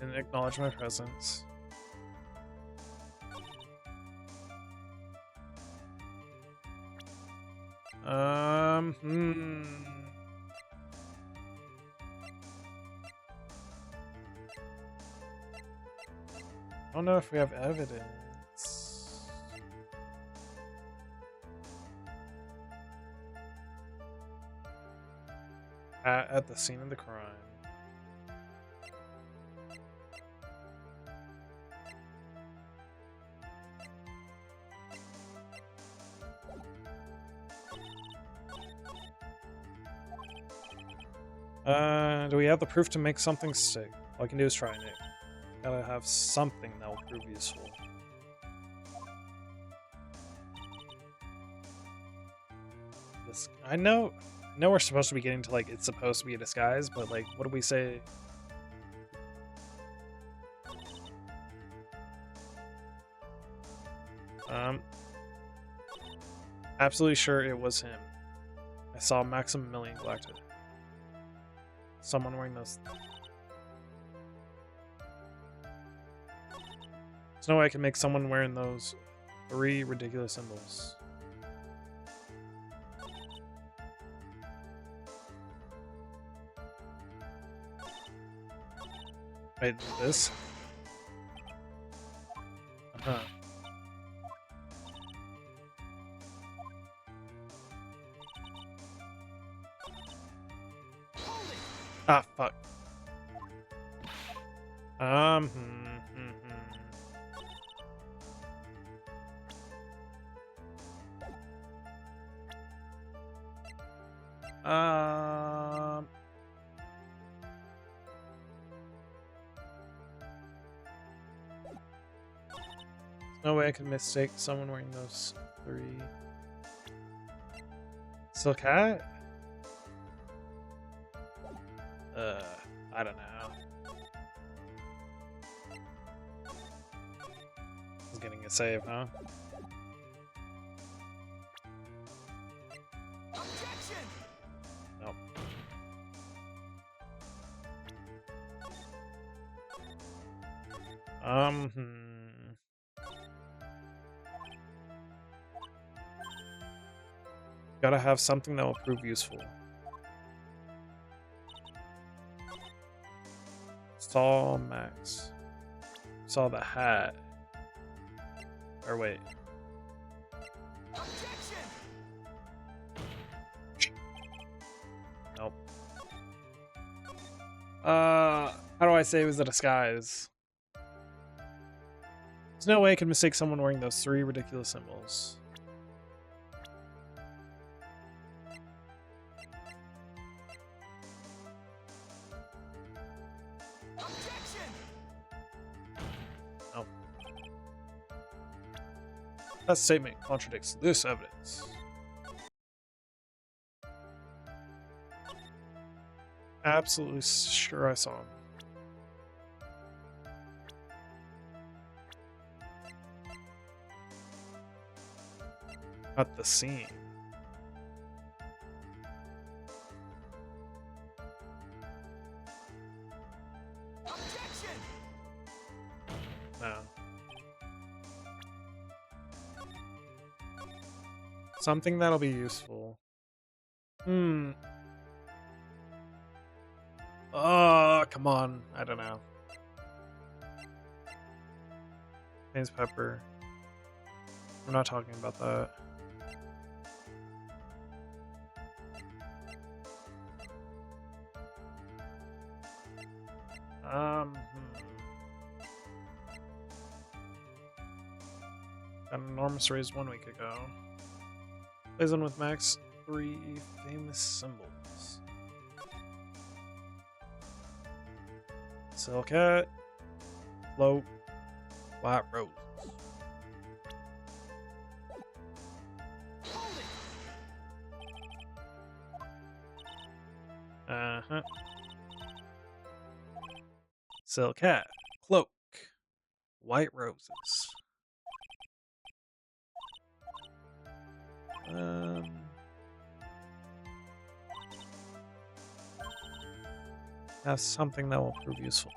Speaker 1: And acknowledge my presence. I don't know if we have evidence. At the scene of the crime. Do we have the proof to make something stick? All I can do is try, Nick. Gotta have something that will prove useful. I know we're supposed to be getting to, like, it's supposed to be a disguise, but, like, what do we say? Absolutely sure it was him. I saw Maximilian Galactic. Someone wearing those. There's no way I can make someone wearing those 3 ridiculous symbols. Wait, this? Uh-huh. Ah, fuck. No way I could mistake someone wearing those 3. Silk hat? I don't know. He's getting a save, huh?
Speaker 2: Objection!
Speaker 1: Nope. Gotta have something that will prove useful. Saw Max. Saw the hat. Or wait.
Speaker 2: Objection!
Speaker 1: Nope. How do I say it was a disguise? There's no way I could mistake someone wearing those 3 ridiculous symbols.
Speaker 2: Objection!
Speaker 1: Nope. That statement contradicts this evidence. Absolutely sure I saw him. At the scene.
Speaker 2: Objection!
Speaker 1: No. Something that'll be useful. Oh, come on. I don't know. Name's Pepper. We're not talking about that. Got an enormous raise 1 week ago. Plays on with Max 3 famous symbols. Silk hat, float, white rose.
Speaker 2: Hold it!
Speaker 1: Uh-huh. Silk hat, cloak, white roses. Have something that will prove useful.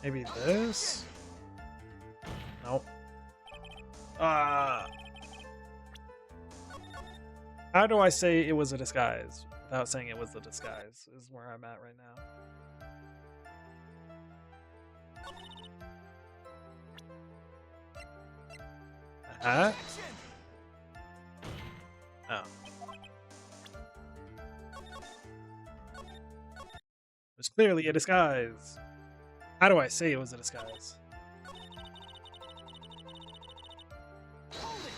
Speaker 1: Maybe this? Nope. Ah. How do I say it was a disguise without saying it was a disguise? Is where I'm at right now. Huh?
Speaker 2: Objection!
Speaker 1: Oh. It was clearly a disguise. How do I say it was a disguise?
Speaker 2: Hold it!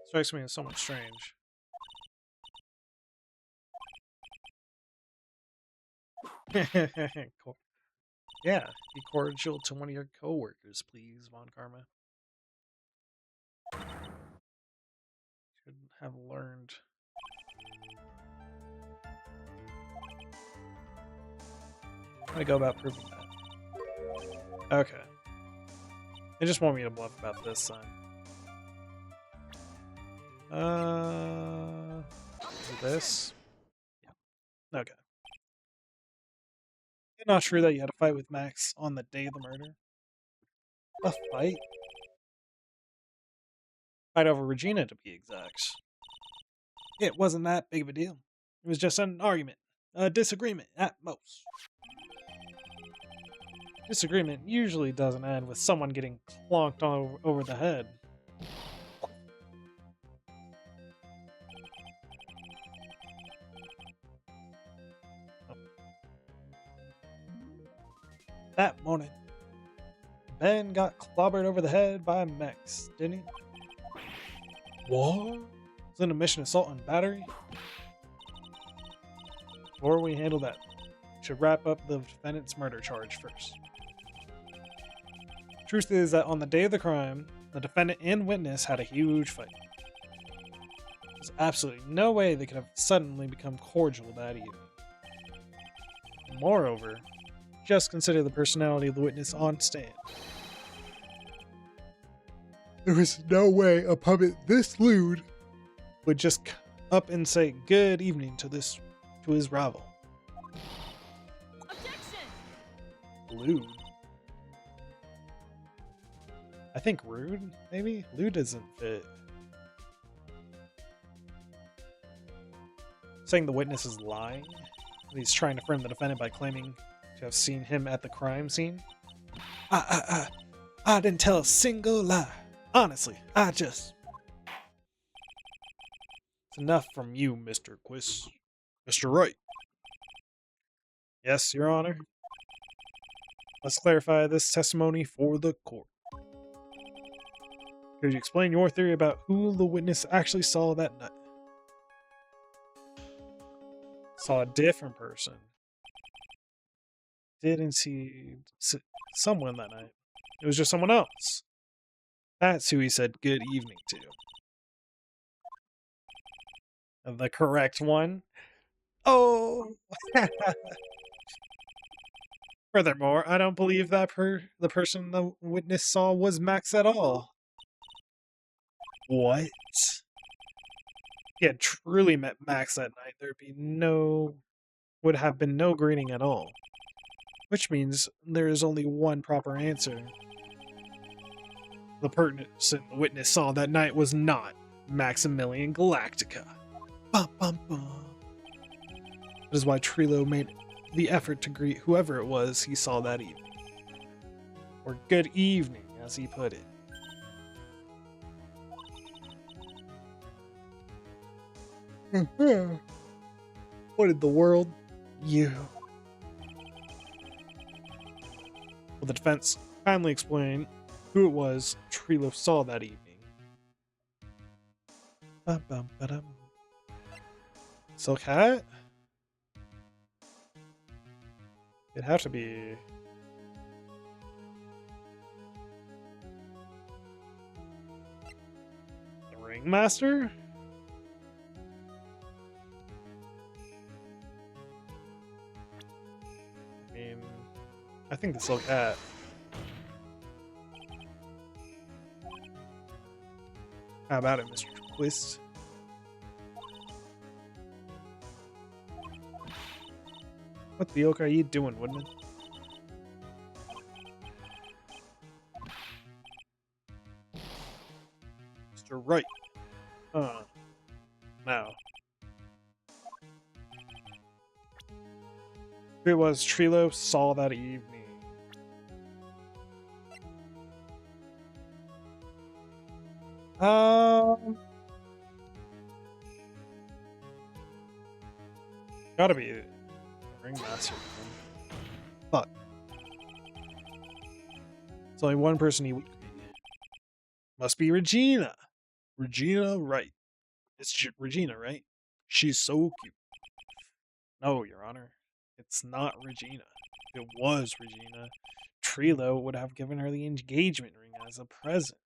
Speaker 1: Strikes me as somewhat strange. Cool. Yeah, be cordial to one of your coworkers, please, Von Karma. Should have learned. How do I go about proving that? Okay. They just want me to bluff about this sign. Is it this? Yeah. Okay. You're not sure that you had a fight with Max on the day of the murder? A fight? Fight over Regina, to be exact. It wasn't that big of a deal. It was just an argument. A disagreement, at most. Disagreement usually doesn't end with someone getting clonked over the head. That morning, Ben got clobbered over the head by Max, didn't he? What? Was it a mission assault and battery? Before we handle that, we should wrap up the defendant's murder charge first. Truth is that on the day of the crime, the defendant and witness had a huge fight. There's absolutely no way they could have suddenly become cordial that evening. Moreover, just consider the personality of the witness on stand. There was no way a puppet this lewd would just up and say good evening to his rival.
Speaker 2: Objection!
Speaker 1: Lewd. I think rude, maybe? Lewd doesn't fit. Saying the witness is lying? He's trying to frame the defendant by claiming to have seen him at the crime scene? I didn't tell a single lie. Honestly, It's enough from you, Mr. Quiz. Mr. Wright. Yes, Your Honor. Let's clarify this testimony for the court. Could you explain your theory about who the witness actually saw that night? Saw a different person. Didn't see someone that night. It was just someone else. That's who he said good evening to. The correct one? Oh! Furthermore, I don't believe that the person the witness saw was Max at all. What? If he had truly met Max that night, would have been no greeting at all. Which means there is only one proper answer. The person the witness saw that night was not Maximilian Galactica. Bum, bum, bum. That is why Trilo made the effort to greet whoever it was he saw that evening. Or good evening, as he put it. What did the world? You. Will the defense kindly explain who it was Trilo saw that evening? Silk hat? It'd have to be... the Ringmaster? I mean... I think the Silk hat. How about it, Mr. Twist? What the oak are you doing, Woodman? Mr. Wright. Now. Who it was Trilo saw that evening? Gotta be the Ringmaster. Fuck. It's only one person he would be. Must be Regina. Regina Wright. It's Regina, right? She's so cute. No, Your Honor. It's not Regina. If it was Regina, Trilo would have given her the engagement ring as a present.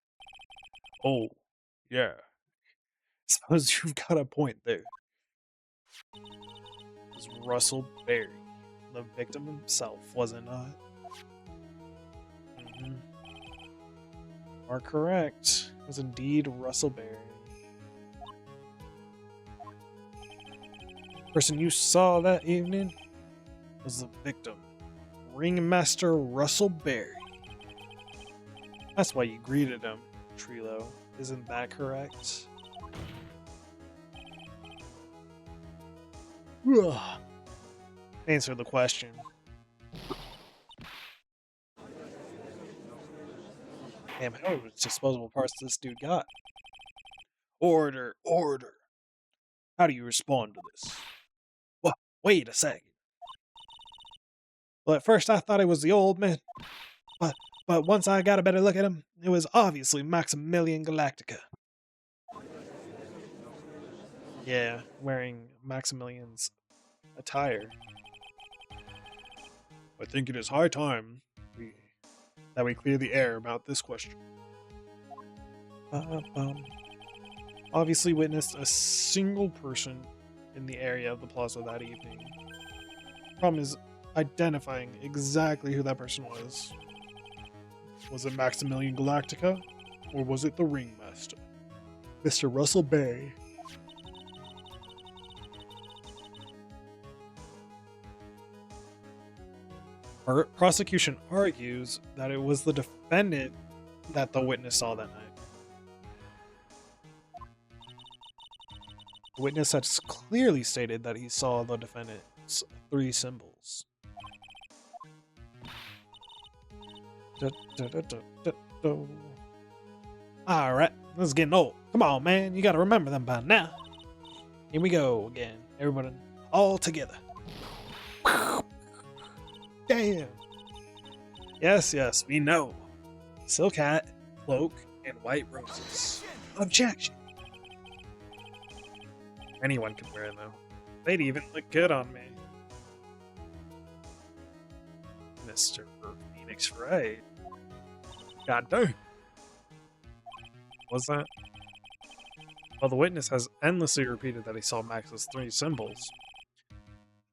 Speaker 1: Oh, yeah. Suppose you've got a point there. It was Russell Berry, the victim himself, was it not? Mm-hmm. Are correct. It was indeed Russell Berry. The person you saw that evening was the victim, Ringmaster Russell Berry. That's why you greeted him, Trilo. Isn't that correct? Ugh. Answer the question. Damn, how much disposable parts this dude got? Order, order. How do you respond to this? What? Wait a second. Well, at first I thought it was the old man, but once I got a better look at him, it was obviously Maximilian Galactica. Yeah, wearing Maximilian's attire. I think it is high time that we clear the air about this question. Obviously witnessed a single person in the area of the plaza that evening. Problem is identifying exactly who that person was. Was it Maximilian Galactica, or was it the Ringmaster, Mr. Russell Bay? Our prosecution argues that it was the defendant that the witness saw that night. The witness has clearly stated that he saw the defendant's 3 symbols. Alright, this is getting old. Come on, man, you gotta remember them by now. Here we go again. Everybody all together. Damn. Yes, we know. Silk hat, cloak, and white roses. Objection. Anyone can wear them. They'd even look good on me. Mr. Phoenix Wright. God damn. Was that? Well, the witness has endlessly repeated that he saw Max's 3 symbols.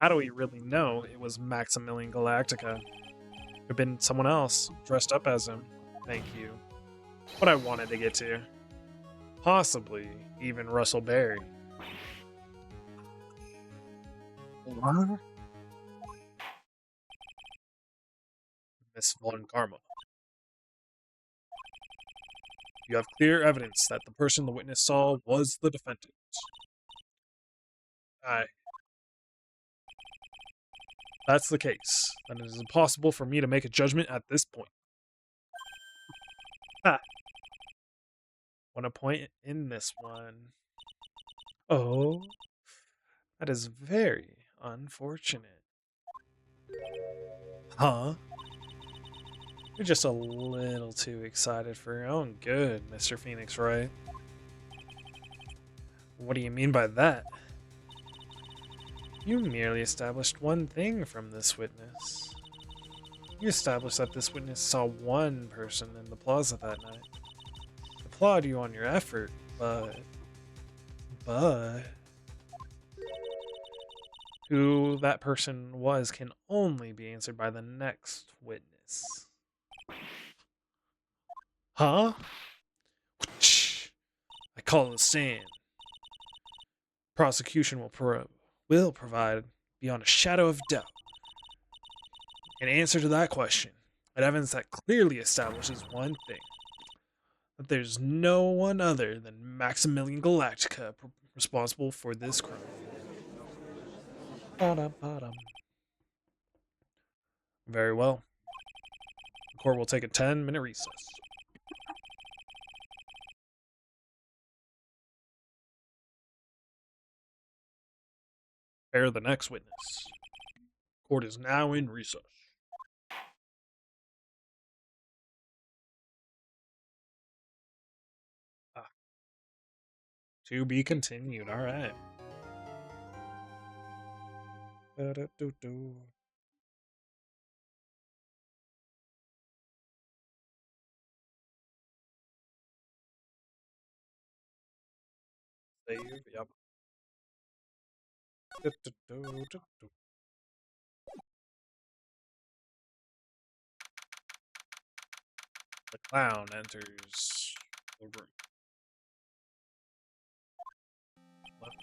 Speaker 1: How do we really know it was Maximilian Galactica? Could have been someone else dressed up as him. Thank you. What I wanted to get to. Possibly even Russell Berry. What? Miss Von Karma. You have clear evidence that the person the witness saw was the defendant. Aye. That's the case. Then it is impossible for me to make a judgment at this point. Ha! Want a point in this one. Oh, that is very unfortunate. Huh? You're just a little too excited for your own good, Mr. Phoenix Wright. What do you mean by that? You merely established one thing from this witness. You established that this witness saw one person in the plaza that night. I applaud you on your effort, but... Who that person was can only be answered by the next witness. Huh? I call it a stand. Prosecution will provide, beyond a shadow of doubt, an answer to that question. An evidence that clearly establishes one thing. That there's no one other than Maximilian Galactica responsible for this crime. Very well. The court will take a 10-minute recess. Prepare the next witness. Court is now in recess. To be continued, alright. Save, yep. The clown enters the room.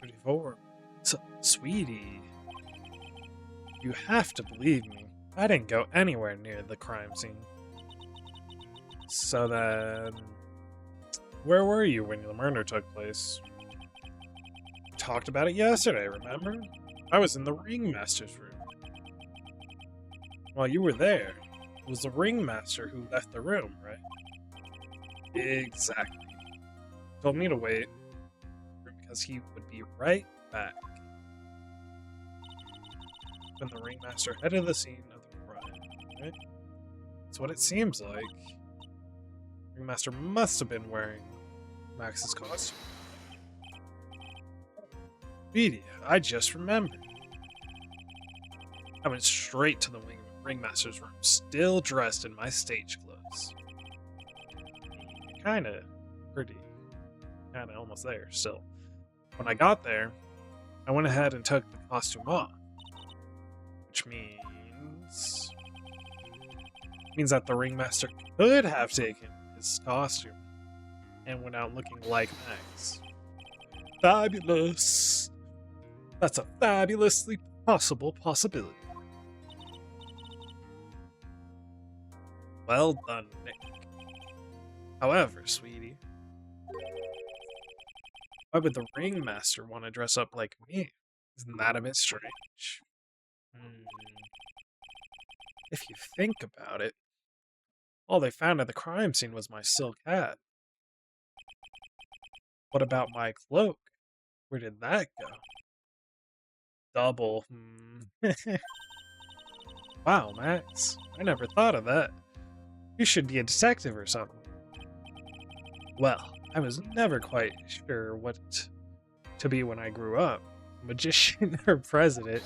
Speaker 1: 11:34. So, sweetie, you have to believe me. I didn't go anywhere near the crime scene. So then, where were you when the murder took place? We talked about it yesterday, remember? I was in the ringmaster's room. While you were there, it was the ringmaster who left the room, right? Exactly. Told me to wait because he would be right back. When the ringmaster headed the scene of the crime, right? That's what it seems like. Ringmaster must have been wearing Max's costume. Speedy, I just remembered. I went straight to the ringmaster's room, still dressed in my stage clothes. Kinda pretty. Kinda almost there, still. When I got there, I went ahead and took the costume off. Which means that the ringmaster could have taken his costume and went out looking like Max. Fabulous! That's a fabulously possible possibility. Well done, Nick. However, sweetie, why would the ringmaster want to dress up like me? Isn't that a bit strange? Hmm. If you think about it, all they found at the crime scene was my silk hat. What about my cloak? Where did that go? Double. Wow, Max. I never thought of that. You should be a detective or something. Well, I was never quite sure what to be when I grew up. Magician or president.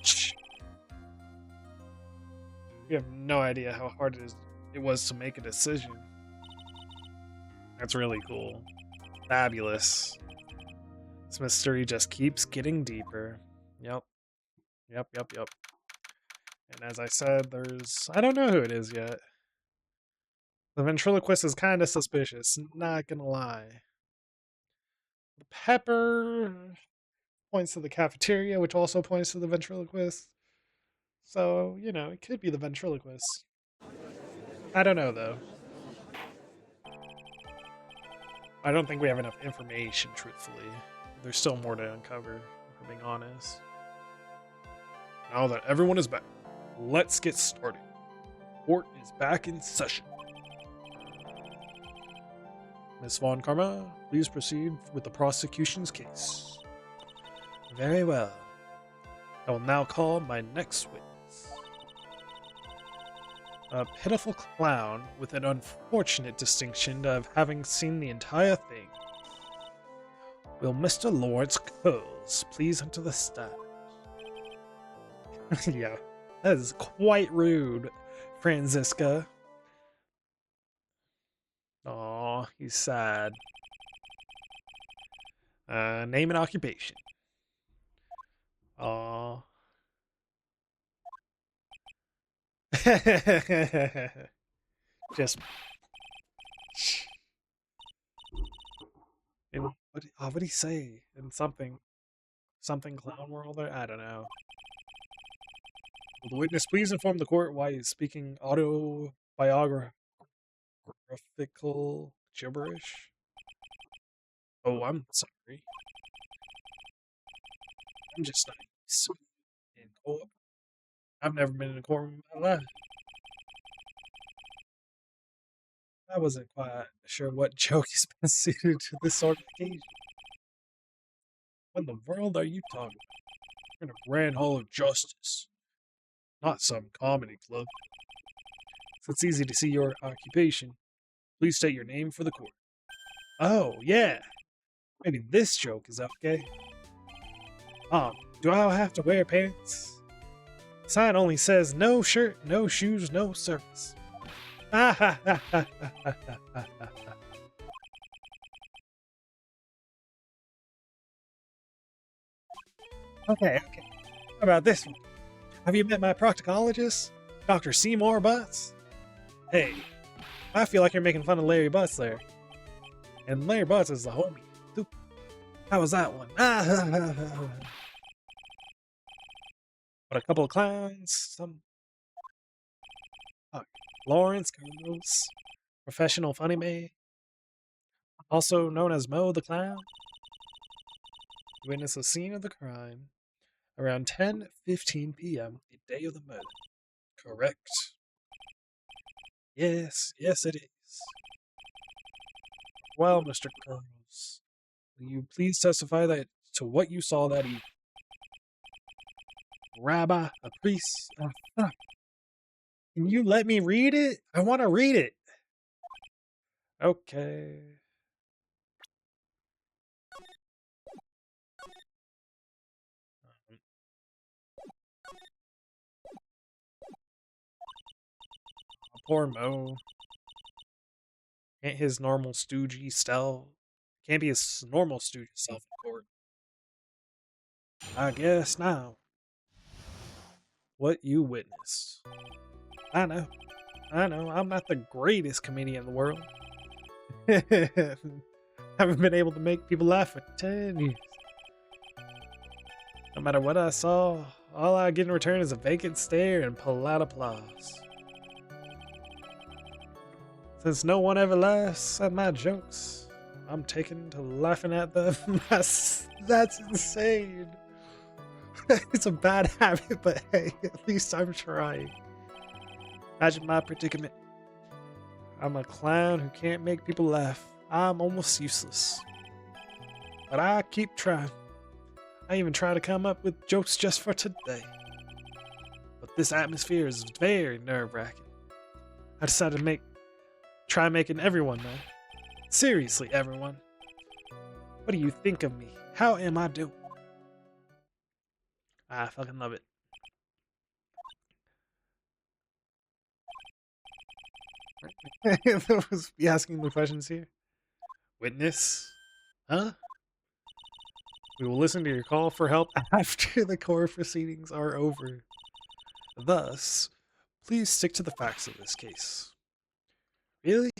Speaker 1: Shh. You have no idea how hard it was to make a decision. That's really cool. Fabulous. This mystery just keeps getting deeper. Yep. Yep. And as I said, I don't know who it is yet. The ventriloquist is kind of suspicious, not gonna lie. Pepper points to the cafeteria, which also points to the ventriloquist. So, it could be the ventriloquist. I don't know, though. I don't think we have enough information, truthfully. There's still more to uncover, if we're being honest. Now that everyone is back, let's get started. Court is back in session. Miss Von Karma, please proceed with the prosecution's case. Very well. I will now call my next witness. A pitiful clown with an unfortunate distinction of having seen the entire thing. Will Mr. Lawrence Coles please enter the stand? Yeah, that is quite rude, Franziska. Aw, he's sad. Name and occupation. Aw. Just. What did he say? In something clown world? I don't know. Will the witness please inform the court why he's speaking autobiographical gibberish? Oh, I'm sorry. I'm just not used to being in court. I've never been in a courtroom in my life. I wasn't quite sure what joke is best suited to this sort of occasion. What in the world are you talking about? We're in a grand hall of justice, not some comedy club. So it's easy to see your occupation. Please state your name for the court. Oh, yeah. Maybe this joke is okay. Do I have to wear pants? The sign only says no shirt, no shoes, no service. Okay. How about this one? Have you met my proctologist, Dr. Seymour Butts? Hey, I feel like you're making fun of Larry Butts there. And Larry Butts is the homie. How was that one? But a couple of clowns, Lawrence Coles, professional funny man, also known as Mo the Clown, witnessed the scene of the crime around 10:15 p.m. the day of the murder. Correct. Yes, it is. Well, Mr. Curls, will you please testify that to what you saw that evening? Rabbi, a priest. Fuck. Can you let me read it? I want to read it. Okay. Poor Mo. Can't his normal stoogey self. Can't be his normal stoogey self in court. I guess now. What you witnessed. I know. I know. I'm not the greatest comedian in the world. Haven't been able to make people laugh for 10 years. No matter what I saw, all I get in return is a vacant stare and polite applause. Since no one ever laughs at my jokes, I'm taken to laughing at them. That's insane. It's a bad habit, but hey, at least I'm trying. Imagine my predicament. I'm a clown who can't make people laugh. I'm almost useless. But I keep trying. I even try to come up with jokes just for today. But this atmosphere is very nerve-wracking. I decided to try making everyone know. Seriously, everyone. What do you think of me? How am I doing? I fucking love it. Those be asking the questions here. Witness? Huh? We will listen to your call for help after the court proceedings are over. Thus, please stick to the facts of this case. Really?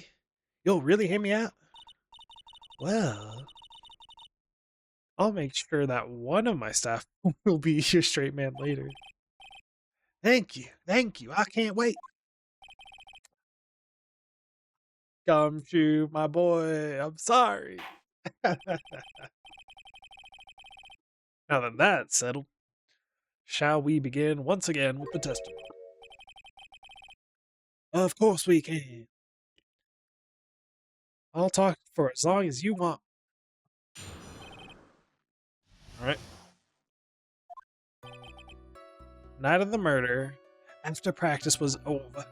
Speaker 1: You'll really hear me out? Well, I'll make sure that one of my staff will be your straight man later. Thank you. Thank you. I can't wait. Gumshoe, my boy. I'm sorry. Now that that's settled, shall we begin once again with the testimony? Of course we can. I'll talk for as long as you want. Alright. Night of the murder, after practice was over,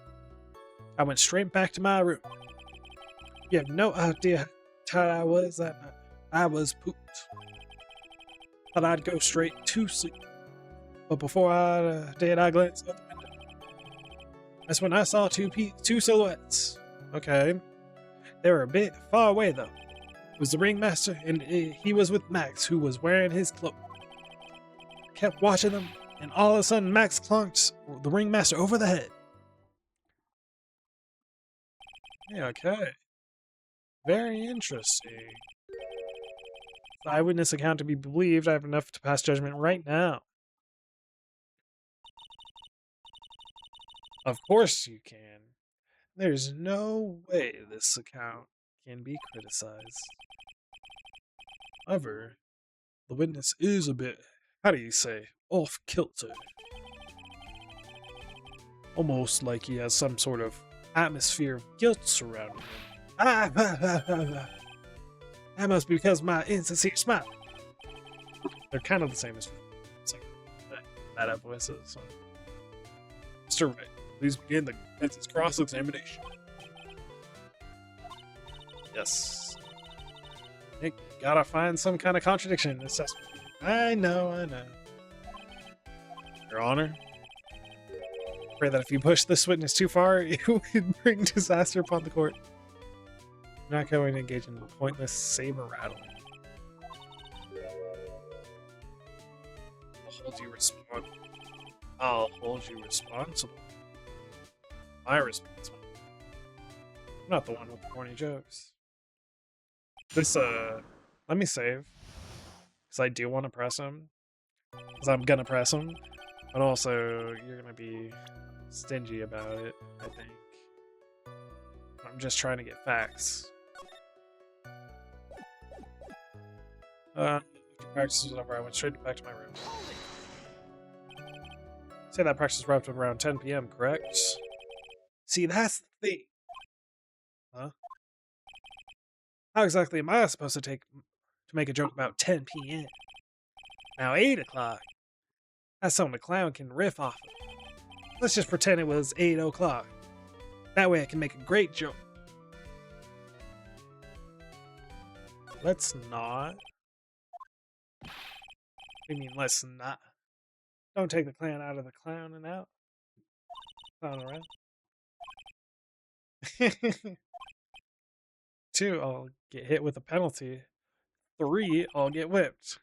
Speaker 1: I went straight back to my room. You have no idea how tired I was that night. I was pooped. Thought I'd go straight to sleep. But before I did, I glanced out the window. That's when I saw two silhouettes. Okay. They were a bit far away, though. It was the ringmaster, and he was with Max, who was wearing his cloak. Kept watching them, and all of a sudden, Max clunked the ringmaster over the head. Yeah, okay. Very interesting. If the eyewitness account to be believed, I have enough to pass judgment right now. Of course you can. There's no way this account can be criticized. However, the witness is a bit, how do you say, off kilter. Almost like he has some sort of atmosphere of guilt surrounding him. That must be because of my insincere smile. They're kind of the same as it's like bad voices. So. Mr. Wright, please begin the defense's cross-examination. Yes. Nick, gotta find some kind of contradiction in this assessment. I know. Your Honor, I pray that if you push this witness too far, it would bring disaster upon the court. I'm not going to engage in pointless saber rattling. I'll hold you responsible. My responsible. I'm not the one with the corny jokes. This, let me save. Because I do want to press him. Because I'm gonna press him. But also, you're gonna be stingy about it, I think. I'm just trying to get facts. After practice was over, I went straight back to my room. Say that practice wrapped up around 10 p.m., correct? See, that's the thing. Huh? How exactly am I supposed to make a joke about 10 p.m.? Now 8 o'clock. That's something a clown can riff off of. Let's just pretend it was 8 o'clock. That way I can make a great joke. Let's not. What do you mean, let's not? Don't take the clown out of the clown and out. Clown around. 2, I'll get hit with a penalty. 3, I'll get whipped.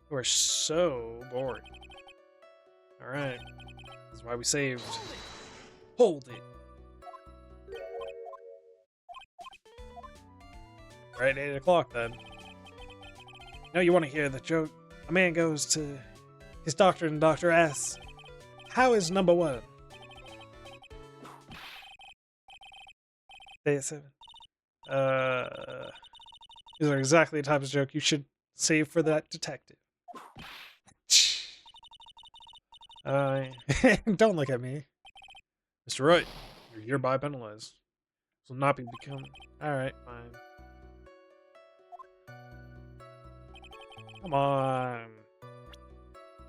Speaker 1: We're so boring. Alright. This is why we saved. Hold it. Right, 8 o'clock then. Now you want to hear the joke. A man goes to his doctor and the doctor asks, "How is number 1?" Day 7. These are exactly the type of joke you should save for that detective. Don't look at me. Mr. Wright, you're hereby penalized. This will not be become. Alright, fine. Come on.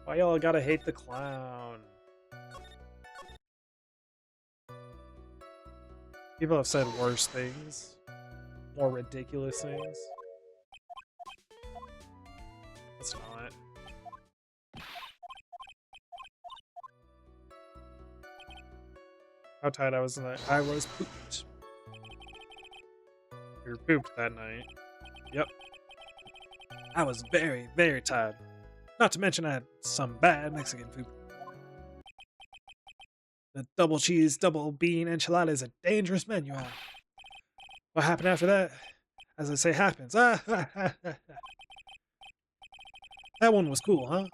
Speaker 1: Why y'all gotta hate the clown? People have said worse things. More ridiculous things. It's not. How tired I was tonight. I was pooped. We were pooped that night. Yep. I was very, very tired. Not to mention I had some bad Mexican food. The double cheese, double bean enchilada is a dangerous menu. What happened after that? As I say, happens. That one was cool, huh?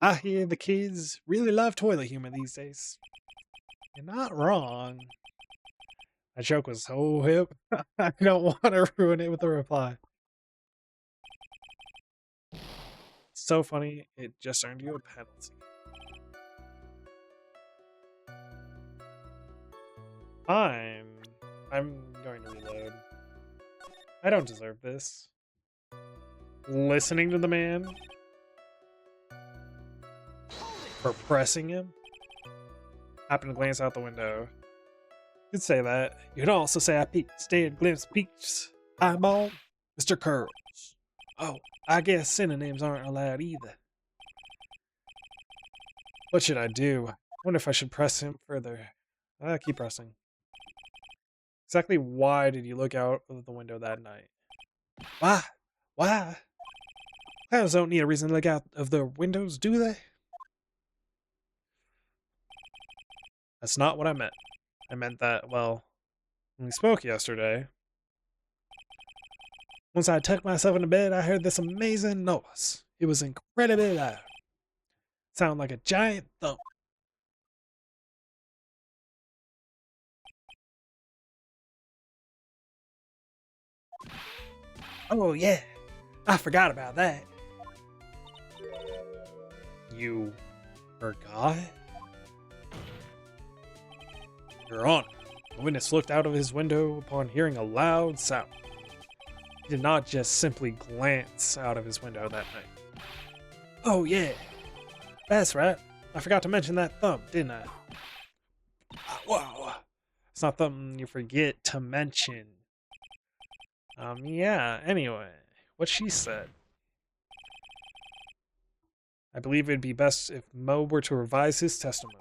Speaker 1: I hear the kids really love toilet humor these days. You're not wrong. That joke was so hip. I don't want to ruin it with a reply. So funny, it just earned you a penalty. Fine. I'm going to reload. I don't deserve this. Listening to the man? For pressing him? Happen to glance out the window. You could say that. You could also say I peeked, stared, glimpsed, peeks, eyeball, Mr. Curls. Oh, I guess synonyms aren't allowed either. What should I do? I wonder if I should press him further. Keep pressing. Exactly why did you look out of the window that night? Why? Why? Clowns don't need a reason to look out of their windows, do they? That's not what I meant. I meant that, well, when we spoke yesterday, once I tucked myself into bed, I heard this amazing noise. It was incredibly loud. Sounded like a giant thump. Oh yeah, I forgot about that. You forgot? Your Honor, the witness looked out of his window upon hearing a loud sound. He did not just simply glance out of his window that night. Oh yeah, that's right. I forgot to mention that thump, didn't I? Wow. It's not something you forget to mention. Yeah, anyway, what she said. I believe it'd be best if Mo were to revise his testimony.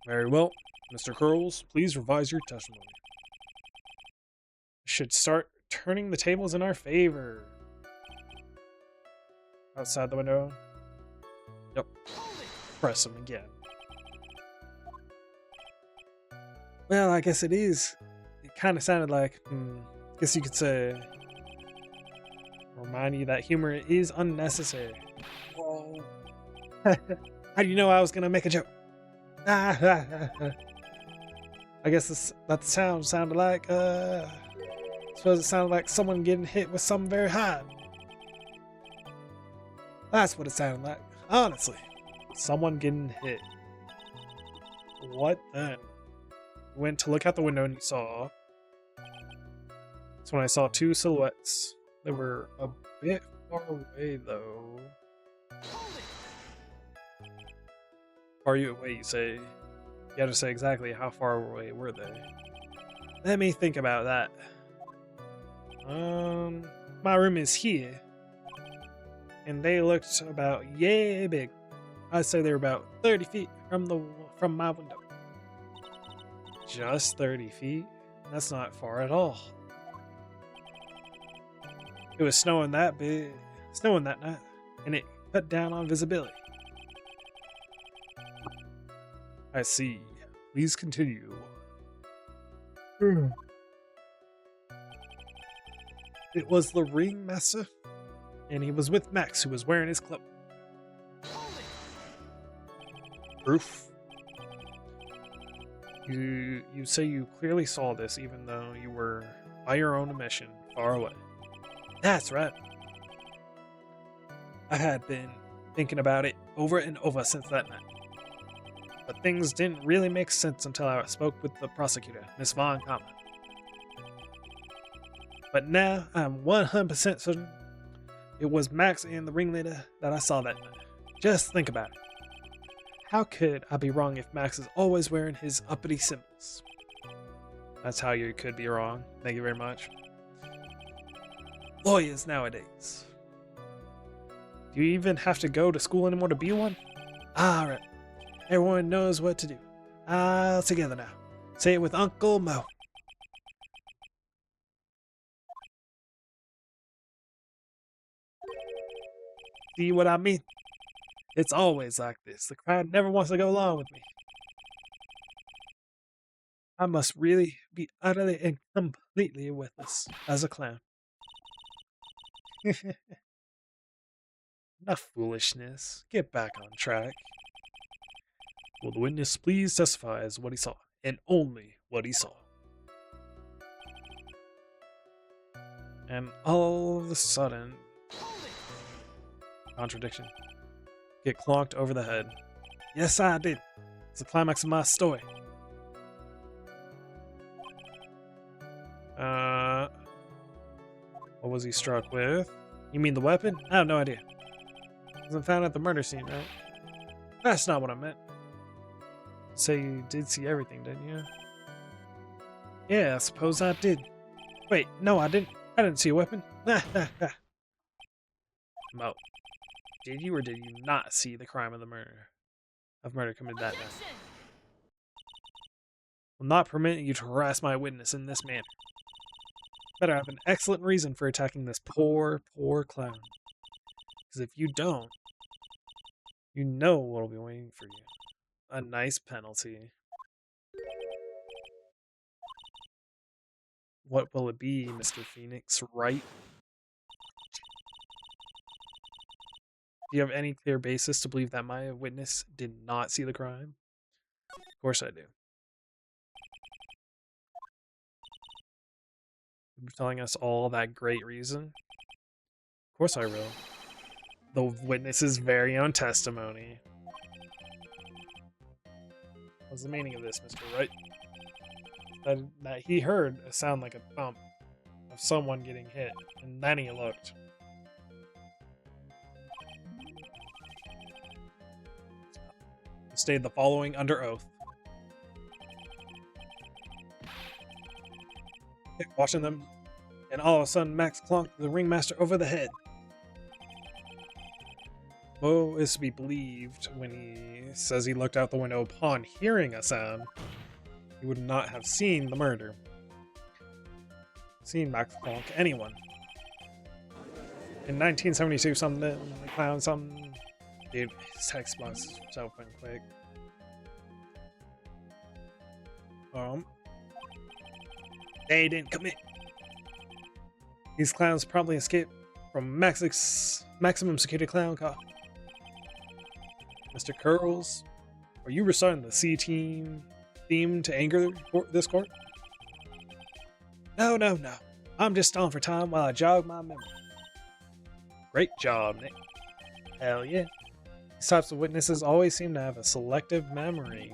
Speaker 1: Very well. Mr. Curls, please revise your testimony. Should start turning the tables in our favor. Outside the window. Yep. Press him again. Well, I guess it is. It kind of sounded like, guess you could say, remind you that humor is unnecessary. Oh. How do you know I was going to make a joke? I guess that sounded like, I suppose it sounded like someone getting hit with something very hard. That's what it sounded like, honestly. Someone getting hit. What then? went to look out the window and you saw. That's when I saw two silhouettes. They were a bit far away though.
Speaker 2: Hold it.
Speaker 1: Far you away, you say. You had to say exactly how far away were they. Let me think about that. My room is here. And they looked about yay big. I'd say they were about 30 feet from my window. Just 30 feet? That's not far at all. It was snowing that night, and it cut down on visibility. I see. Please continue. It was the ringmaster, and he was with Max, who was wearing his cloak.
Speaker 2: Hold it.
Speaker 1: Proof. You say you clearly saw this, even though you were, by your own admission, far away. That's right. I had been thinking about it over and over since that night. But things didn't really make sense until I spoke with the prosecutor, Miss Von Kamen. But now I'm 100% certain it was Max and the ringleader that I saw that night. Just think about it. How could I be wrong if Max is always wearing his uppity symbols? That's how you could be wrong. Thank you very much. Lawyers nowadays. Do you even have to go to school anymore to be one? Alright. Everyone knows what to do. All together now. Say it with Uncle Mo. See what I mean? It's always like this. The crowd never wants to go along with me. I must really be utterly and completely worthless as a clown. Enough foolishness. Get back on track. Will the witness please testify as what he saw, and only what he saw? And all of a sudden, contradiction. Get clonked over the head. Yes, I did. It's the climax of my story. What was he struck with? You mean the weapon? I have no idea. Wasn't found at the murder scene, right? That's not what I meant. Say you did see everything, didn't you? Yeah, I suppose I did. Wait, no, I didn't. I didn't see a weapon. Mo, did you or did you not see the crime of murder committed that night? Will not permit you to harass my witness in this manner. Better have an excellent reason for attacking this poor, poor clown. Because if you don't, you know what'll be waiting for you. A nice penalty. What will it be, Mr. Phoenix, right? Do you have any clear basis to believe that my witness did not see the crime? Of course I do. You're telling us all that great reason? Of course I will. The witness's very own testimony. What's the meaning of this, Mr. Wright? That he heard a sound like a thump of someone getting hit, and then he looked. Stated the following under oath. Watching them, and all of a sudden Max clonked the ringmaster over the head. Mo is to be believed when he says he looked out the window upon hearing a sound. He would not have seen the murder. Seen Max clonk anyone. In 1972 something, the clown something. Dude, his text box is so fun quick. They didn't commit. These clowns promptly escaped from maximum security clown car. Mr. Curls, are you reciting the C-Team theme to anger this court? No. I'm just on for time while I jog my memory. Great job, Nick. Hell yeah. These types of witnesses always seem to have a selective memory.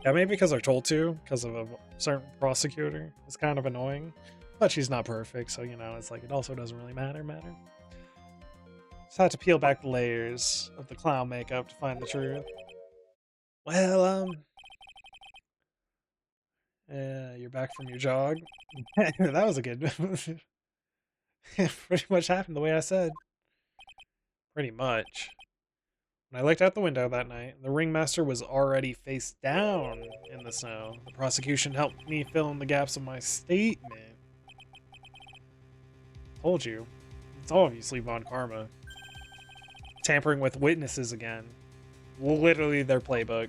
Speaker 1: Yeah, maybe because they're told to, because of a certain prosecutor. It's kind of annoying. But she's not perfect, so you know, it's like it also doesn't really matter. Just have to peel back the layers of the clown makeup to find the truth. Well, you're back from your jog. That was a good. Pretty much happened the way I said. Pretty much. When I looked out the window that night, the ringmaster was already face down in the snow. The prosecution helped me fill in the gaps of my statement. Told you. It's obviously Von Karma. Tampering with witnesses again. Literally their playbook.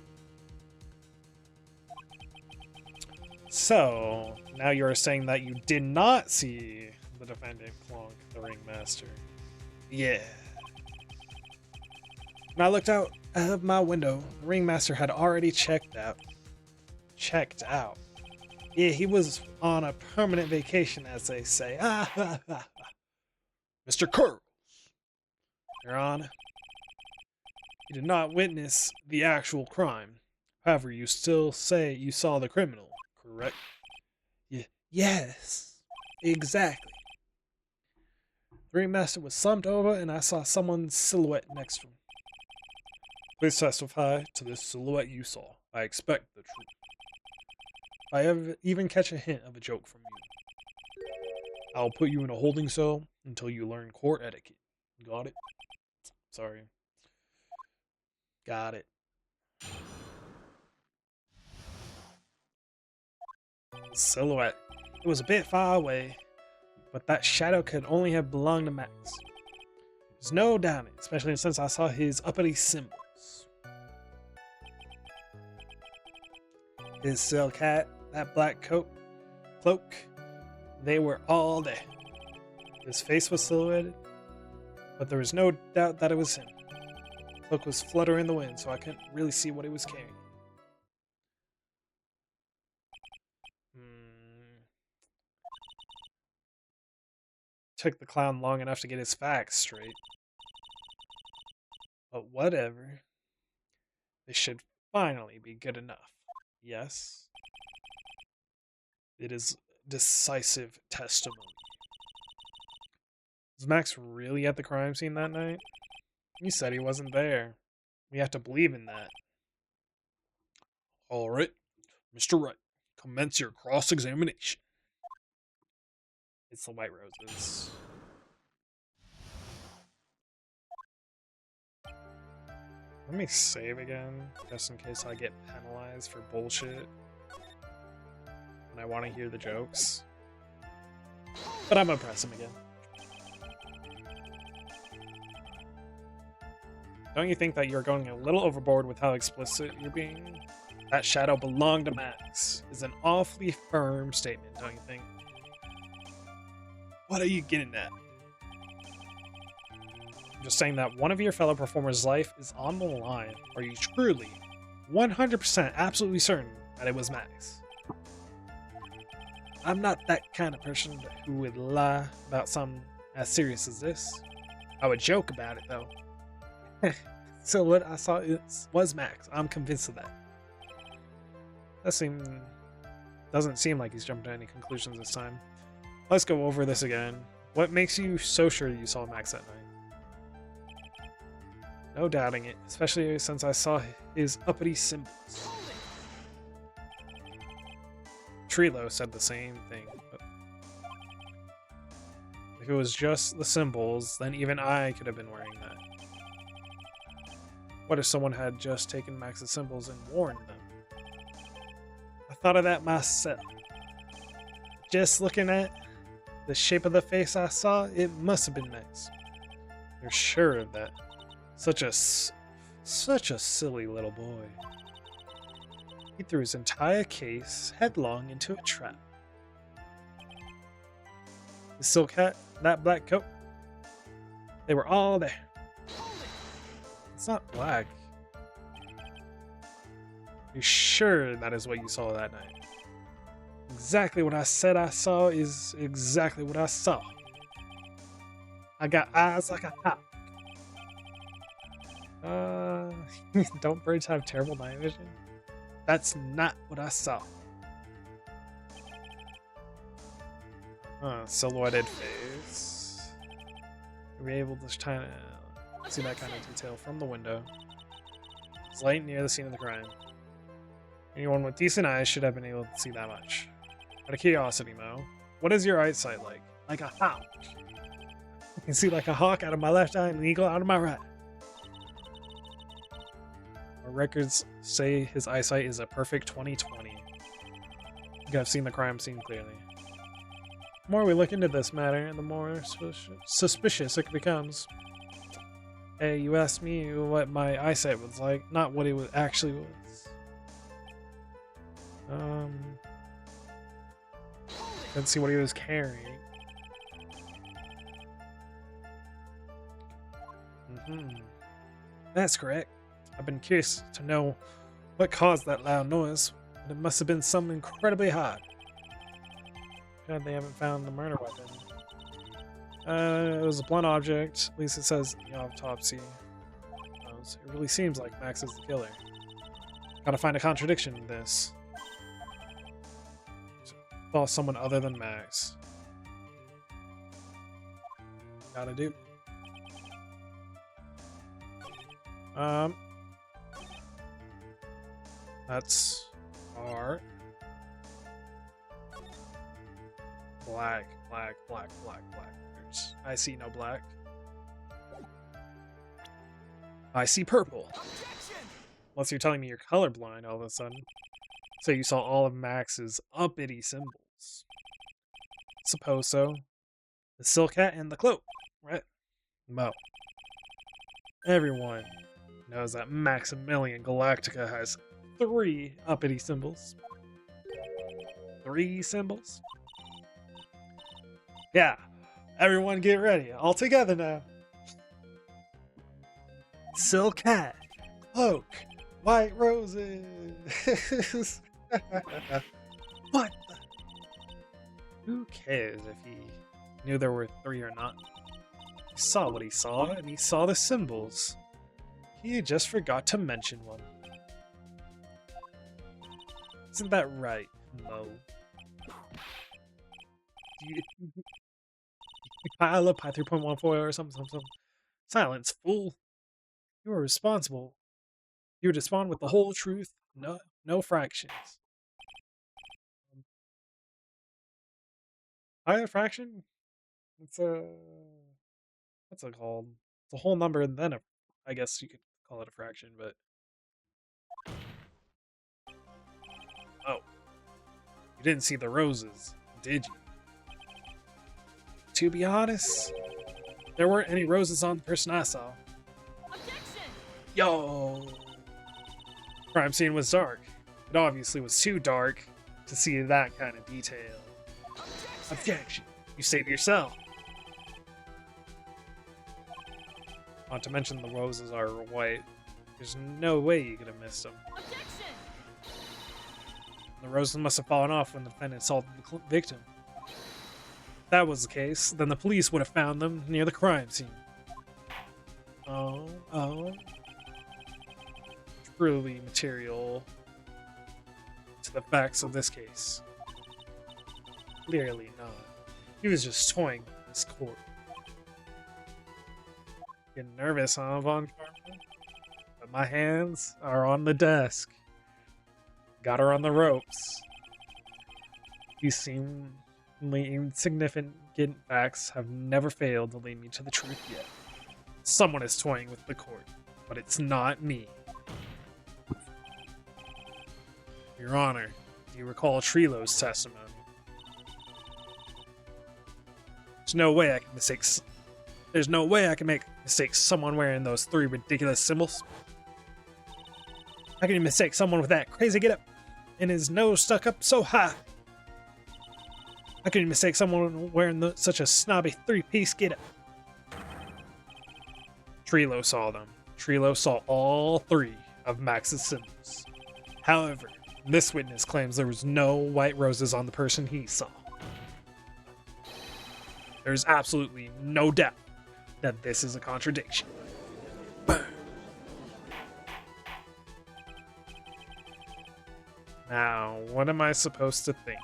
Speaker 1: So, now you're saying that you did not see the defendant clonk the ringmaster. Yeah. When I looked out of my window, the ringmaster had already checked out. Yeah, he was on a permanent vacation, as they say. Mr. Curls, Your Honor, you did not witness the actual crime. However, you still say you saw the criminal, correct? Yes, exactly. The ringmaster was slumped over, and I saw someone's silhouette next to him. Please testify to this silhouette you saw. I expect the truth. If I ever even catch a hint of a joke from you, I'll put you in a holding cell until you learn court etiquette. Got it? Sorry. Got it. Silhouette. It was a bit far away, but that shadow could only have belonged to Max. There's no doubting, especially since I saw his uppity symbols. His silk hat, that black cloak, they were all there. His face was silhouetted, but there was no doubt that it was him. The cloak was fluttering in the wind, so I couldn't really see what he was carrying. Took the clown long enough to get his facts straight. But whatever. This should finally be good enough. Yes. It is decisive testimony. Was Max really at the crime scene that night? He said he wasn't there. We have to believe in that. All right, Mr. Wright, commence your cross-examination. It's the White Roses. Let me save again, just in case I get penalized for bullshit. And I want to hear the jokes. But I'm gonna press him again. Don't you think that you're going a little overboard with how explicit you're being? That shadow belonged to Max is an awfully firm statement, don't you think? What are you getting at? I'm just saying that one of your fellow performers' life is on the line. Are you truly, 100% absolutely certain that it was Max? I'm not that kind of person who would lie about something as serious as this. I would joke about it, though. So what I saw was Max. I'm convinced of that. Doesn't seem like he's jumped to any conclusions this time. Let's go over this again. What makes you so sure you saw Max that night? No doubting it, especially since I saw his uppity symbols. Trilo said the same thing. But if it was just the symbols, then even I could have been wearing that. What if someone had just taken Max's symbols and worn them? I thought of that myself. Just looking at the shape of the face I saw, it must have been Max. You're sure of that? Such a silly little boy. He threw his entire case headlong into a trap. The silk hat, that black coat, they were all there. It's not black. You're sure that is what you saw that night? Exactly what I said I saw is exactly what I saw. I got eyes like a hawk. Don't birds have terrible night vision? That's not what I saw. Silhouetted face. Are we able to kind of see that kind of detail from the window? It's light near the scene of the crime. Anyone with decent eyes should have been able to see that much. Out of curiosity, Mo, what is your eyesight like? Like a hawk. I can see like a hawk out of my left eye and an eagle out of my right. Our records say his eyesight is a perfect 20/20. You have seen the crime scene clearly. The more we look into this matter, the more suspicious it becomes. Hey, you asked me what my eyesight was like, not what it actually was. Let's see what he was carrying. That's correct. I've been curious to know what caused that loud noise, but it must have been something incredibly hot. God, they haven't found the murder weapon. It was a blunt object. At least it says in the autopsy. It really seems like Max is the killer. Gotta find a contradiction in this. Saw someone other than Max. Gotta do. That's R. Black. I see no black. I see purple. Unless you're telling me you're colorblind all of a sudden. So you saw all of Max's uppity symbols. Suppose so. The silk hat and the cloak, right? Mo. Everyone knows that Maximilian Galactica has 3 uppity symbols. 3 symbols? Yeah. Everyone get ready. All together now. Silk hat. Cloak. White roses. What the? Who cares if he knew there were 3 or not? He saw what he saw, and he saw the symbols. He just forgot to mention one. Isn't that right, Mo? You pile up by 3.14 or something. Silence, fool. You are responsible. You would respond with the whole truth, no fractions. Higher fraction? It's what's it called? It's a whole number and then I guess you could call it a fraction, but oh. You didn't see the roses, did you? To be honest, there weren't any roses on the person I saw.
Speaker 2: Objection!
Speaker 1: Yo! Crime scene was dark. It obviously was too dark to see that kind of detail. Objection! You say to yourself. Not to mention the roses are white. There's no way you could have missed them.
Speaker 2: Objection!
Speaker 1: The roses must have fallen off when the defendant assaulted the victim. If that was the case, then the police would have found them near the crime scene. Oh. Truly material to the facts of this case. Clearly not. He was just toying with this court. Getting nervous, huh, Von Karma? But my hands are on the desk. Got her on the ropes. These seemingly insignificant facts have never failed to lead me to the truth yet. Someone is toying with the court, but it's not me. Your Honor, do you recall Trilo's testimony? There's no way I can make mistakes someone wearing those 3 ridiculous symbols. How can you mistake someone with that crazy getup and his nose stuck up so high? How can you mistake someone wearing such a snobby 3-piece getup? Trilo saw them. Trilo saw all 3 of Max's symbols. However, this witness claims there was no white roses on the person he saw. There's absolutely no doubt that this is a contradiction. Now, what am I supposed to think?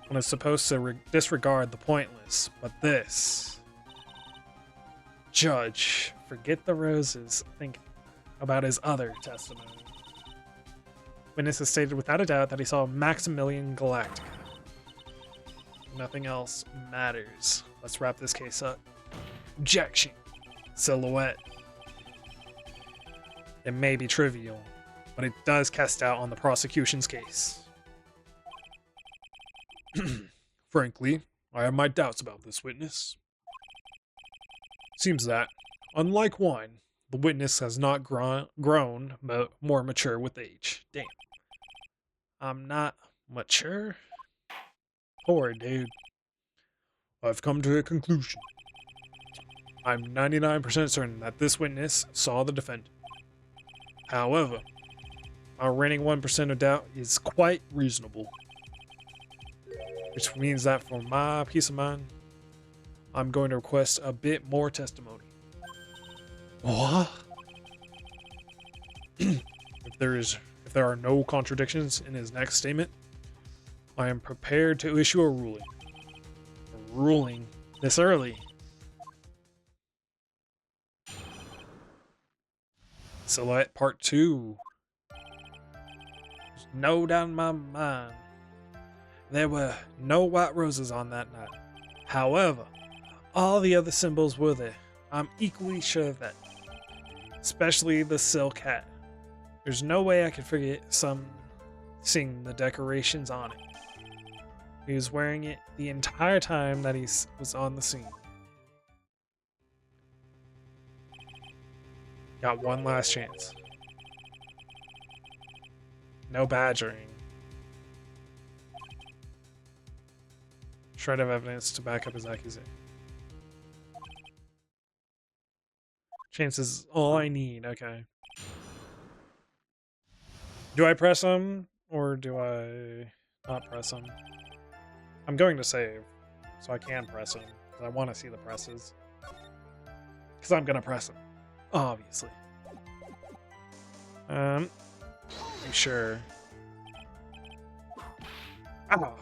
Speaker 1: I'm supposed to disregard the pointless, but this. Judge, forget the roses. Think about his other testimony. Witness has stated without a doubt that he saw Maximilian Galactica. Nothing else matters. Let's wrap this case up. Objection. Silhouette. It may be trivial, but it does cast doubt on the prosecution's case. Frankly, I have my doubts about this witness. Seems that, unlike wine, the witness has not grown, but more mature with age. Damn. I'm not mature? Poor dude. I've come to a conclusion. I'm 99% certain that this witness saw the defendant. However, our reigning 1% of doubt is quite reasonable. Which means that for my peace of mind, I'm going to request a bit more testimony. What? If there are no contradictions in his next statement, I am prepared to issue a ruling. A ruling this early. Silhouette Part 2. There's no doubt in my mind. There were no white roses on that night. However, all the other symbols were there. I'm equally sure of that. Especially the silk hat. There's no way I could forget seeing the decorations on it. He was wearing it the entire time that he was on the scene. Got one last chance. No badgering. Shred of evidence to back up his accusation. Chances all I need, okay. Do I press him or do I not press him? I'm going to save, so I can press him because I want to see the presses. Because I'm gonna press him, obviously. Make sure. Ah.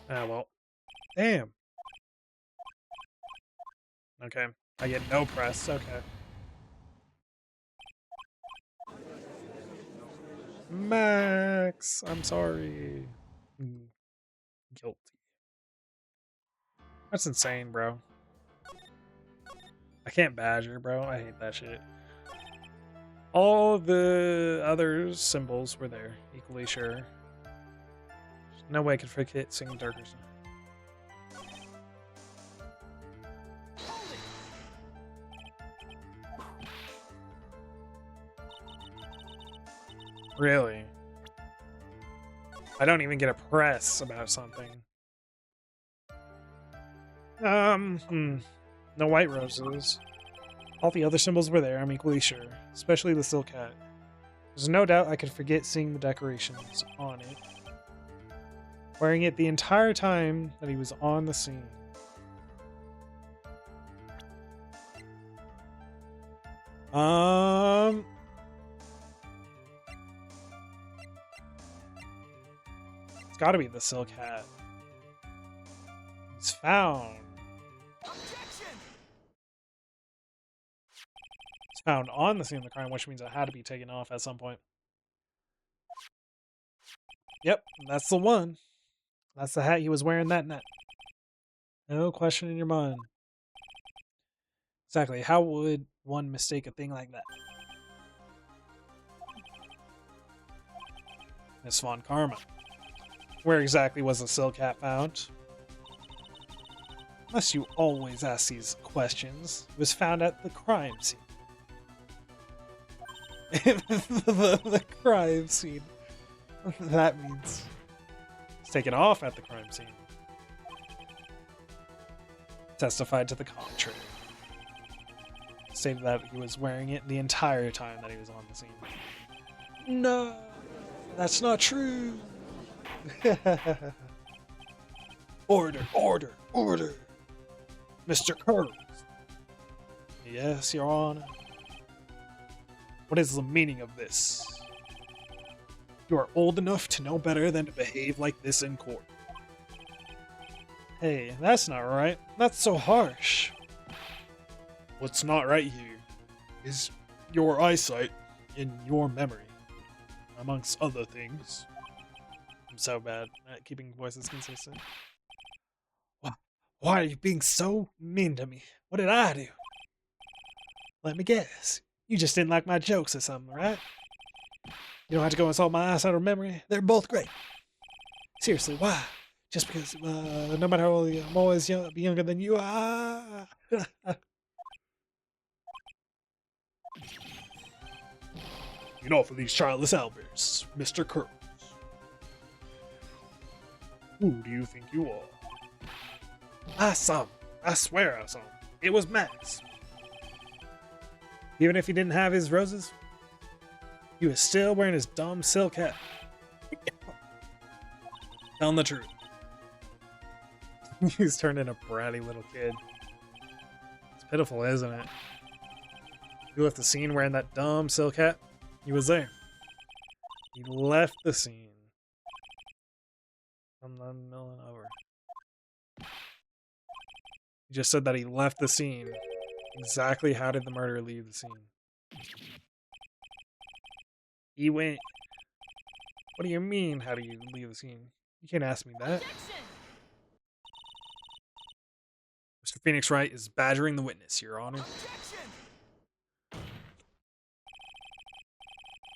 Speaker 1: Ah, well. Damn. Okay. I get no press. Okay. Max, I'm sorry. Guilty. That's insane, bro. I can't badger, bro. I hate that shit. All the other symbols were there, equally sure. There's no way I could forget singing Darker Side. Really? I don't even get a press about something. No white roses. All the other symbols were there, I'm equally sure. Especially the silk hat. There's no doubt I could forget seeing the decorations on it. Wearing it the entire time that he was on the scene. It's gotta be the silk hat. It's found.
Speaker 2: Objection!
Speaker 1: It's found on the scene of the crime, which means it had to be taken off at some point. Yep, that's the one. That's the hat he was wearing that night. No question in your mind. Exactly. How would one mistake a thing like that? Miss Von Karma. Where exactly was the silk hat found? Unless you always ask these questions. It was found at the crime scene. the crime scene. That means it's taken off at the crime scene. Testified to the contrary. Stated that he was wearing it the entire time that he was on the scene. No, that's not true. Order, order, order. Mr. Kurtz. Yes, Your Honor. What is the meaning of this? You are old enough to know better than to behave like this in court. Hey, that's not right. That's so harsh. What's not right here is your eyesight and your memory, amongst other things. I'm so bad at keeping voices consistent. Why are you being so mean to me? What did I do? Let me guess. You just didn't like my jokes or something, right? You don't have to go insult my eyesight or memory. They're both great. Seriously, why? Just because, no matter how old you, I'm always younger than you. Ah. Enough of these childless outbursts, Mr. Curls. Who do you think you are? I saw him. I swear I saw him. It was Max. Even if he didn't have his roses, he was still wearing his dumb silk hat. Telling the truth. He's turned into a bratty little kid. It's pitiful, isn't it? He left the scene wearing that dumb silk hat. He was there. He left the scene. I'm not milling over. He just said that he left the scene. Exactly how did the murderer leave the scene? He went. What do you mean, how do you leave the scene? You can't ask me that. Mr. Phoenix Wright is badgering the witness, Your Honor.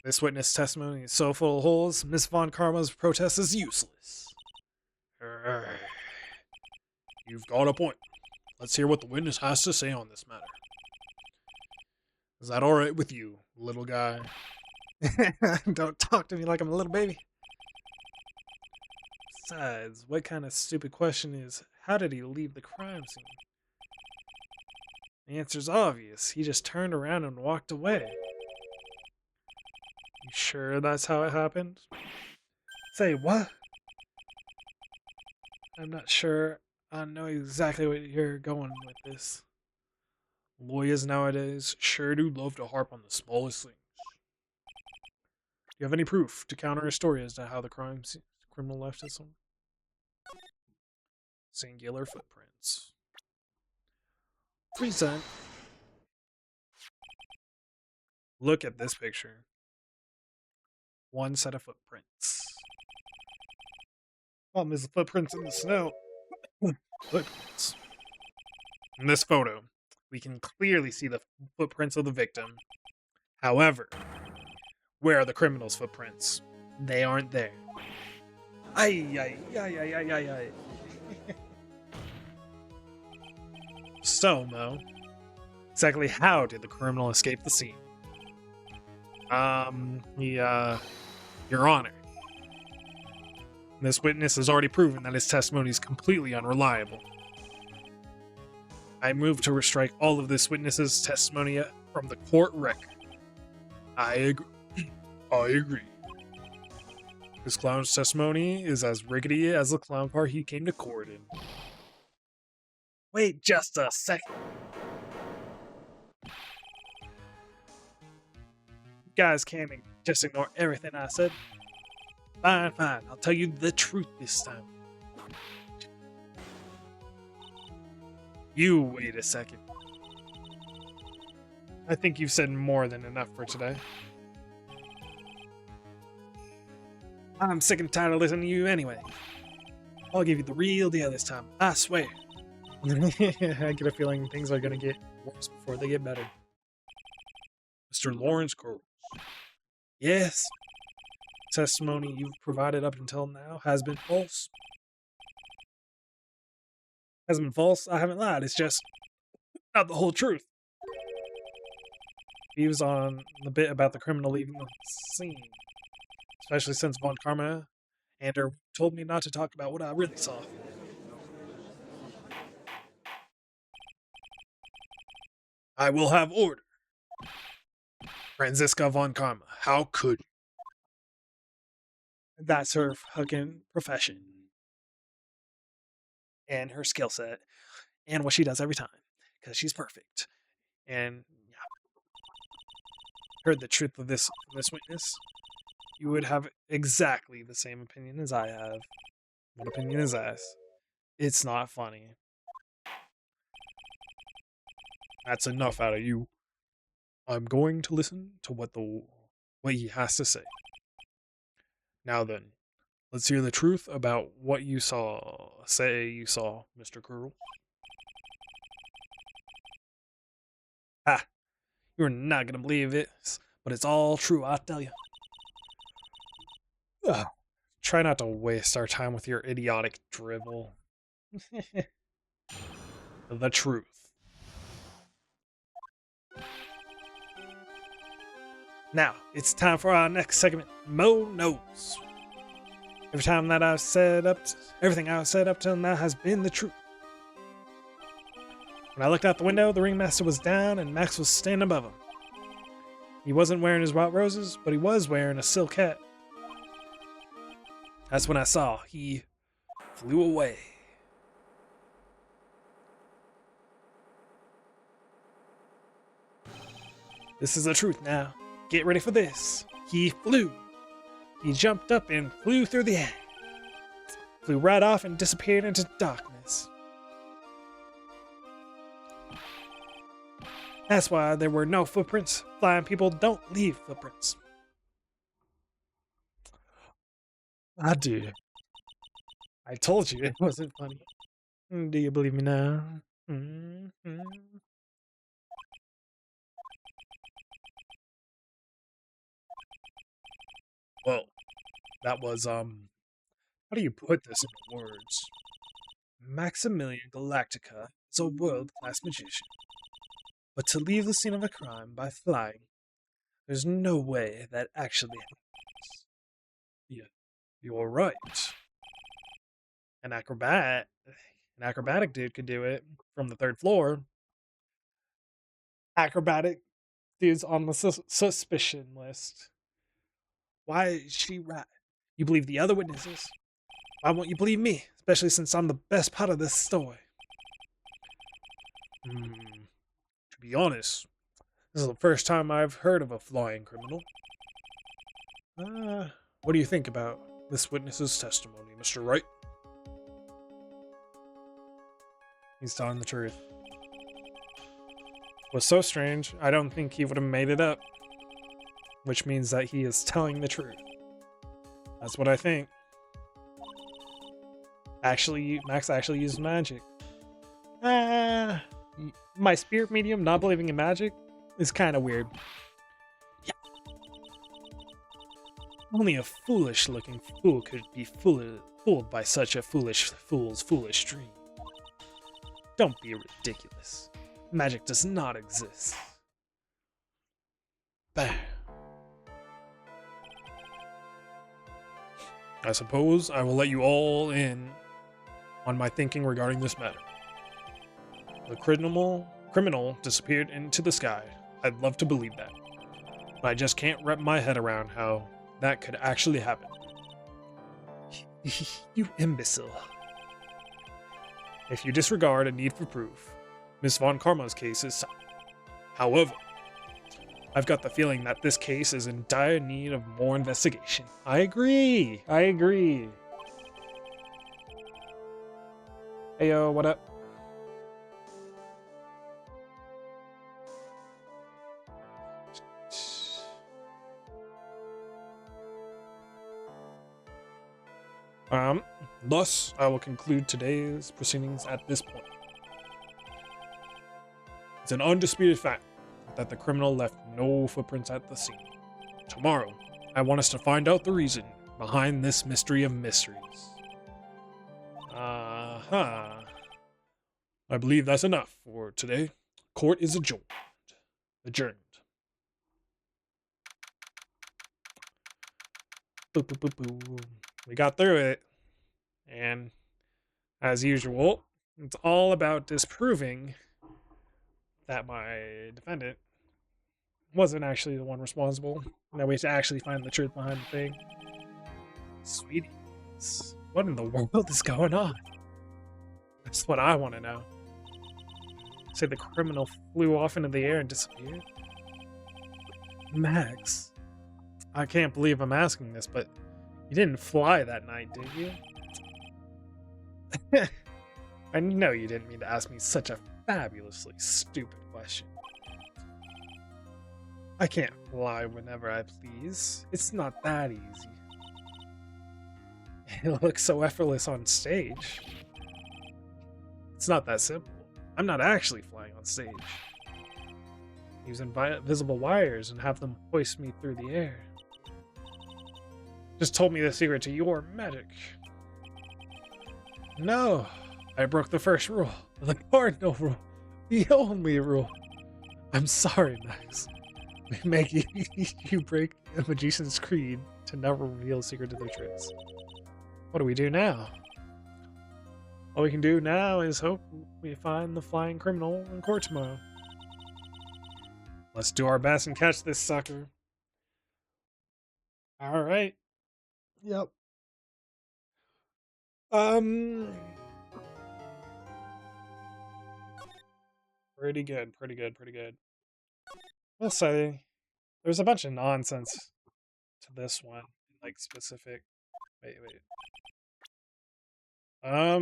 Speaker 1: This witness testimony is so full of holes, Miss Von Karma's protest is useless. You've got a point. Let's hear what the witness has to say on this matter. Is that alright with you, little guy? Don't talk to me like I'm a little baby. Besides, what kind of stupid question is, how did he leave the crime scene? The answer's obvious. He just turned around and walked away. You sure that's how it happened? Say what? I'm not sure. I know exactly what you're going with this. Lawyers nowadays sure do love to harp on the smallest things. Do you have any proof to counter a story as to how the criminal left his home? Singular footprints. Present. Look at this picture. One set of footprints. Problem is the footprints in the snow. Footprints. In this photo, we can clearly see the footprints of the victim. However, where are the criminal's footprints? They aren't there. Ay, ay, ay, ay, ay, ay, ay. So, Mo, exactly how did the criminal escape the scene? Your Honor, this witness has already proven that his testimony is completely unreliable. I move to strike all of this witness's testimony from the court record. I agree. I agree. This clown's testimony is as rickety as the clown car he came to court in. Wait just a second. You guys can't just ignore everything I said. Fine, fine. I'll tell you the truth this time. You wait a second. I think you've said more than enough for today. I'm sick and tired of listening to you anyway. I'll give you the real deal this time. I swear. I get a feeling things are gonna get worse before they get better. Mr. Lawrence Curls. Yes. Testimony you've provided up until now has been false. Hasn't been false. I haven't lied. It's just not the whole truth. Views on the bit about the criminal leaving the scene, especially since Von Karma and her told me not to talk about what I really saw. I will have order. Franziska Von Karma, how could you? That's her fucking profession. And her skill set. And what she does every time. Because she's perfect. And yeah. heard the truth of this from this witness, you would have exactly the same opinion as I have. What opinion is that? It's not funny. That's enough out of you. I'm going to listen to what he has to say. Now then, let's hear the truth about what you saw. Say you saw, Mr. Curl. Ah, you're not gonna believe it, but it's all true, I tell you. Ugh. Try not to waste our time with your idiotic drivel. The truth. Now, it's time for our next segment, Mo Knows. Everything I've said up till now has been the truth. When I looked out the window, the ringmaster was down and Max was standing above him. He wasn't wearing his white roses, but he was wearing a silk hat. That's when I saw he flew away. This is the truth now. Get ready for this. He flew. He jumped up and flew through the air. Flew right off and disappeared into darkness. That's why there were no footprints. Flying people don't leave footprints. I do. I told you it wasn't funny. Do you believe me now? Mm-hmm. Well, that was, how do you put this into words? Maximilian Galactica is a world-class magician. But to leave the scene of a crime by flying, there's no way that actually happens. Yeah, you're right. An acrobatic dude could do it from the third floor. Acrobatic dude's on the suspicion list. Why is she right? You believe the other witnesses. Why won't you believe me? Especially since I'm the best part of this story. To be honest, this is the first time I've heard of a flying criminal. What do you think about this witness's testimony, Mr. Wright? He's telling the truth. Was so strange, I don't think he would have made it up. Which means that he is telling the truth. That's what I think. Actually, Max actually used magic. My spirit medium not believing in magic is kind of weird. Yeah. Only a foolish-looking fool could be fooled by such a fool's foolish dream. Don't be ridiculous. Magic does not exist. Bah. I suppose I will let you all in on my thinking regarding this matter. The criminal disappeared into the sky. I'd love to believe that. But I just can't wrap my head around how that could actually happen. You imbecile. If you disregard a need for proof, Miss Von Karma's case is solid. However, I've got the feeling that this case is in dire need of more investigation. I agree. Hey yo, what up? Thus, I will conclude today's proceedings at this point. It's an undisputed fact that the criminal left no footprints at the scene. Tomorrow, I want us to find out the reason behind this mystery of mysteries. I believe that's enough for today. Court is adjourned. Boop, boop, boop, boop. We got through it. And as usual, it's all about disproving that my defendant wasn't actually the one responsible. That we have to actually find the truth behind the thing. Sweeties, what in the world is going on? That's what I want to know. Say the criminal flew off into the air and disappeared? Max, I can't believe I'm asking this, but you didn't fly that night, did you? I know you didn't mean to ask me such a fabulously stupid question. I can't fly whenever I please. It's not that easy. It looks so effortless on stage. It's not that simple. I'm not actually flying on stage. Use invisible wires and have them hoist me through the air. Just told me the secret to your magic. No, I broke the first rule, the cardinal rule, the only rule. I'm sorry, Max. We make you break a magician's creed to never reveal a secret to their tricks. What do we do now? All we can do now is hope we find the flying criminal in court tomorrow. Let's do our best and catch this sucker. All right. Yep. Pretty good, pretty good, pretty good. I'll say there's a bunch of nonsense to this one, like specific. Wait. A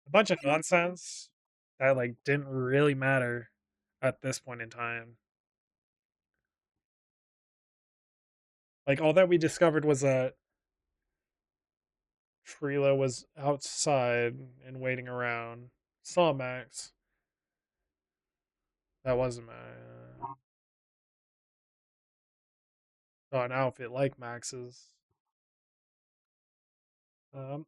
Speaker 1: bunch of nonsense that like didn't really matter at this point in time. Like all that we discovered was that Freela was outside and waiting around. Saw Max. That wasn't Max. Saw an outfit like Max's. Um,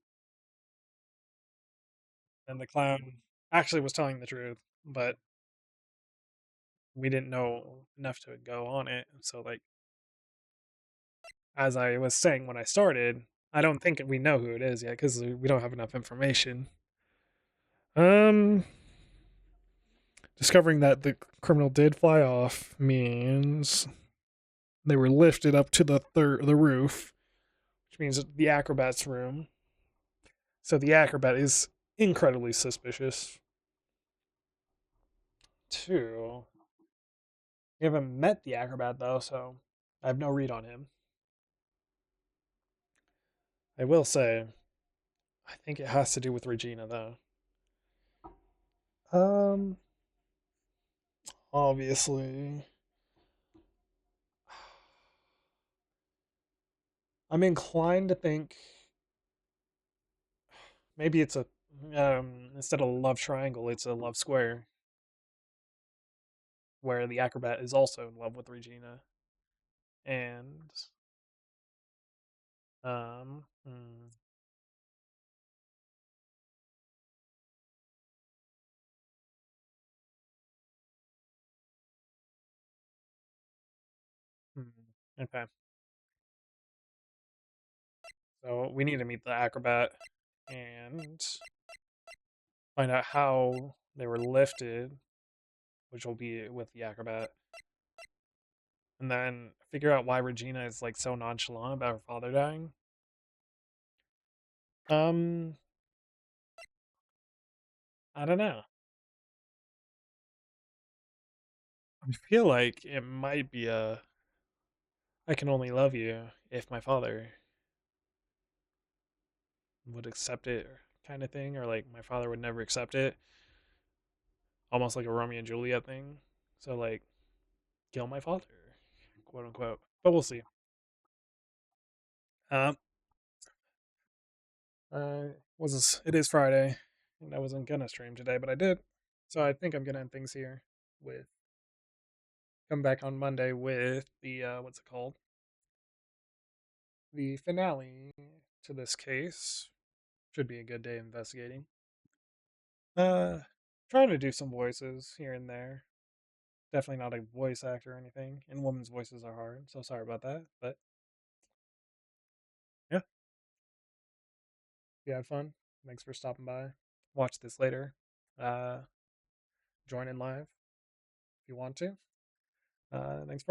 Speaker 1: and the clown actually was telling the truth, but we didn't know enough to go on it. So, like, as I was saying when I started, I don't think we know who it is yet because we don't have enough information. Um, Discovering that the criminal did fly off means they were lifted up to the roof, which means the acrobat's room. So the acrobat is incredibly suspicious. Two, we haven't met the acrobat though, so I have no read on him. I will say, I think it has to do with Regina though. Um, Obviously, I'm inclined to think maybe it's a instead of a love triangle, it's a love square where the acrobat is also in love with Regina. And um, hmm, okay. So we need to meet the acrobat and find out how they were lifted, which will be with the acrobat, and then figure out why Regina is like so nonchalant about her father dying. Um, I don't know. I feel like it might be a I can only love you if my father would accept it kind of thing, or like my father would never accept it. Almost like a Romeo and Juliet thing. So like kill my father, quote unquote. But we'll see. Um was this, it is Friday, and I wasn't gonna stream today, but I did. So I think I'm gonna end things here with come back on Monday with the what's it called? The finale to this case. Should be a good day investigating. Uh Trying to do some voices here and there. Definitely not a voice actor or anything. And women's voices are hard, so sorry about that. But yeah, if you had fun, thanks for stopping by. Watch this later. Uh Join in live if you want to. Thanks for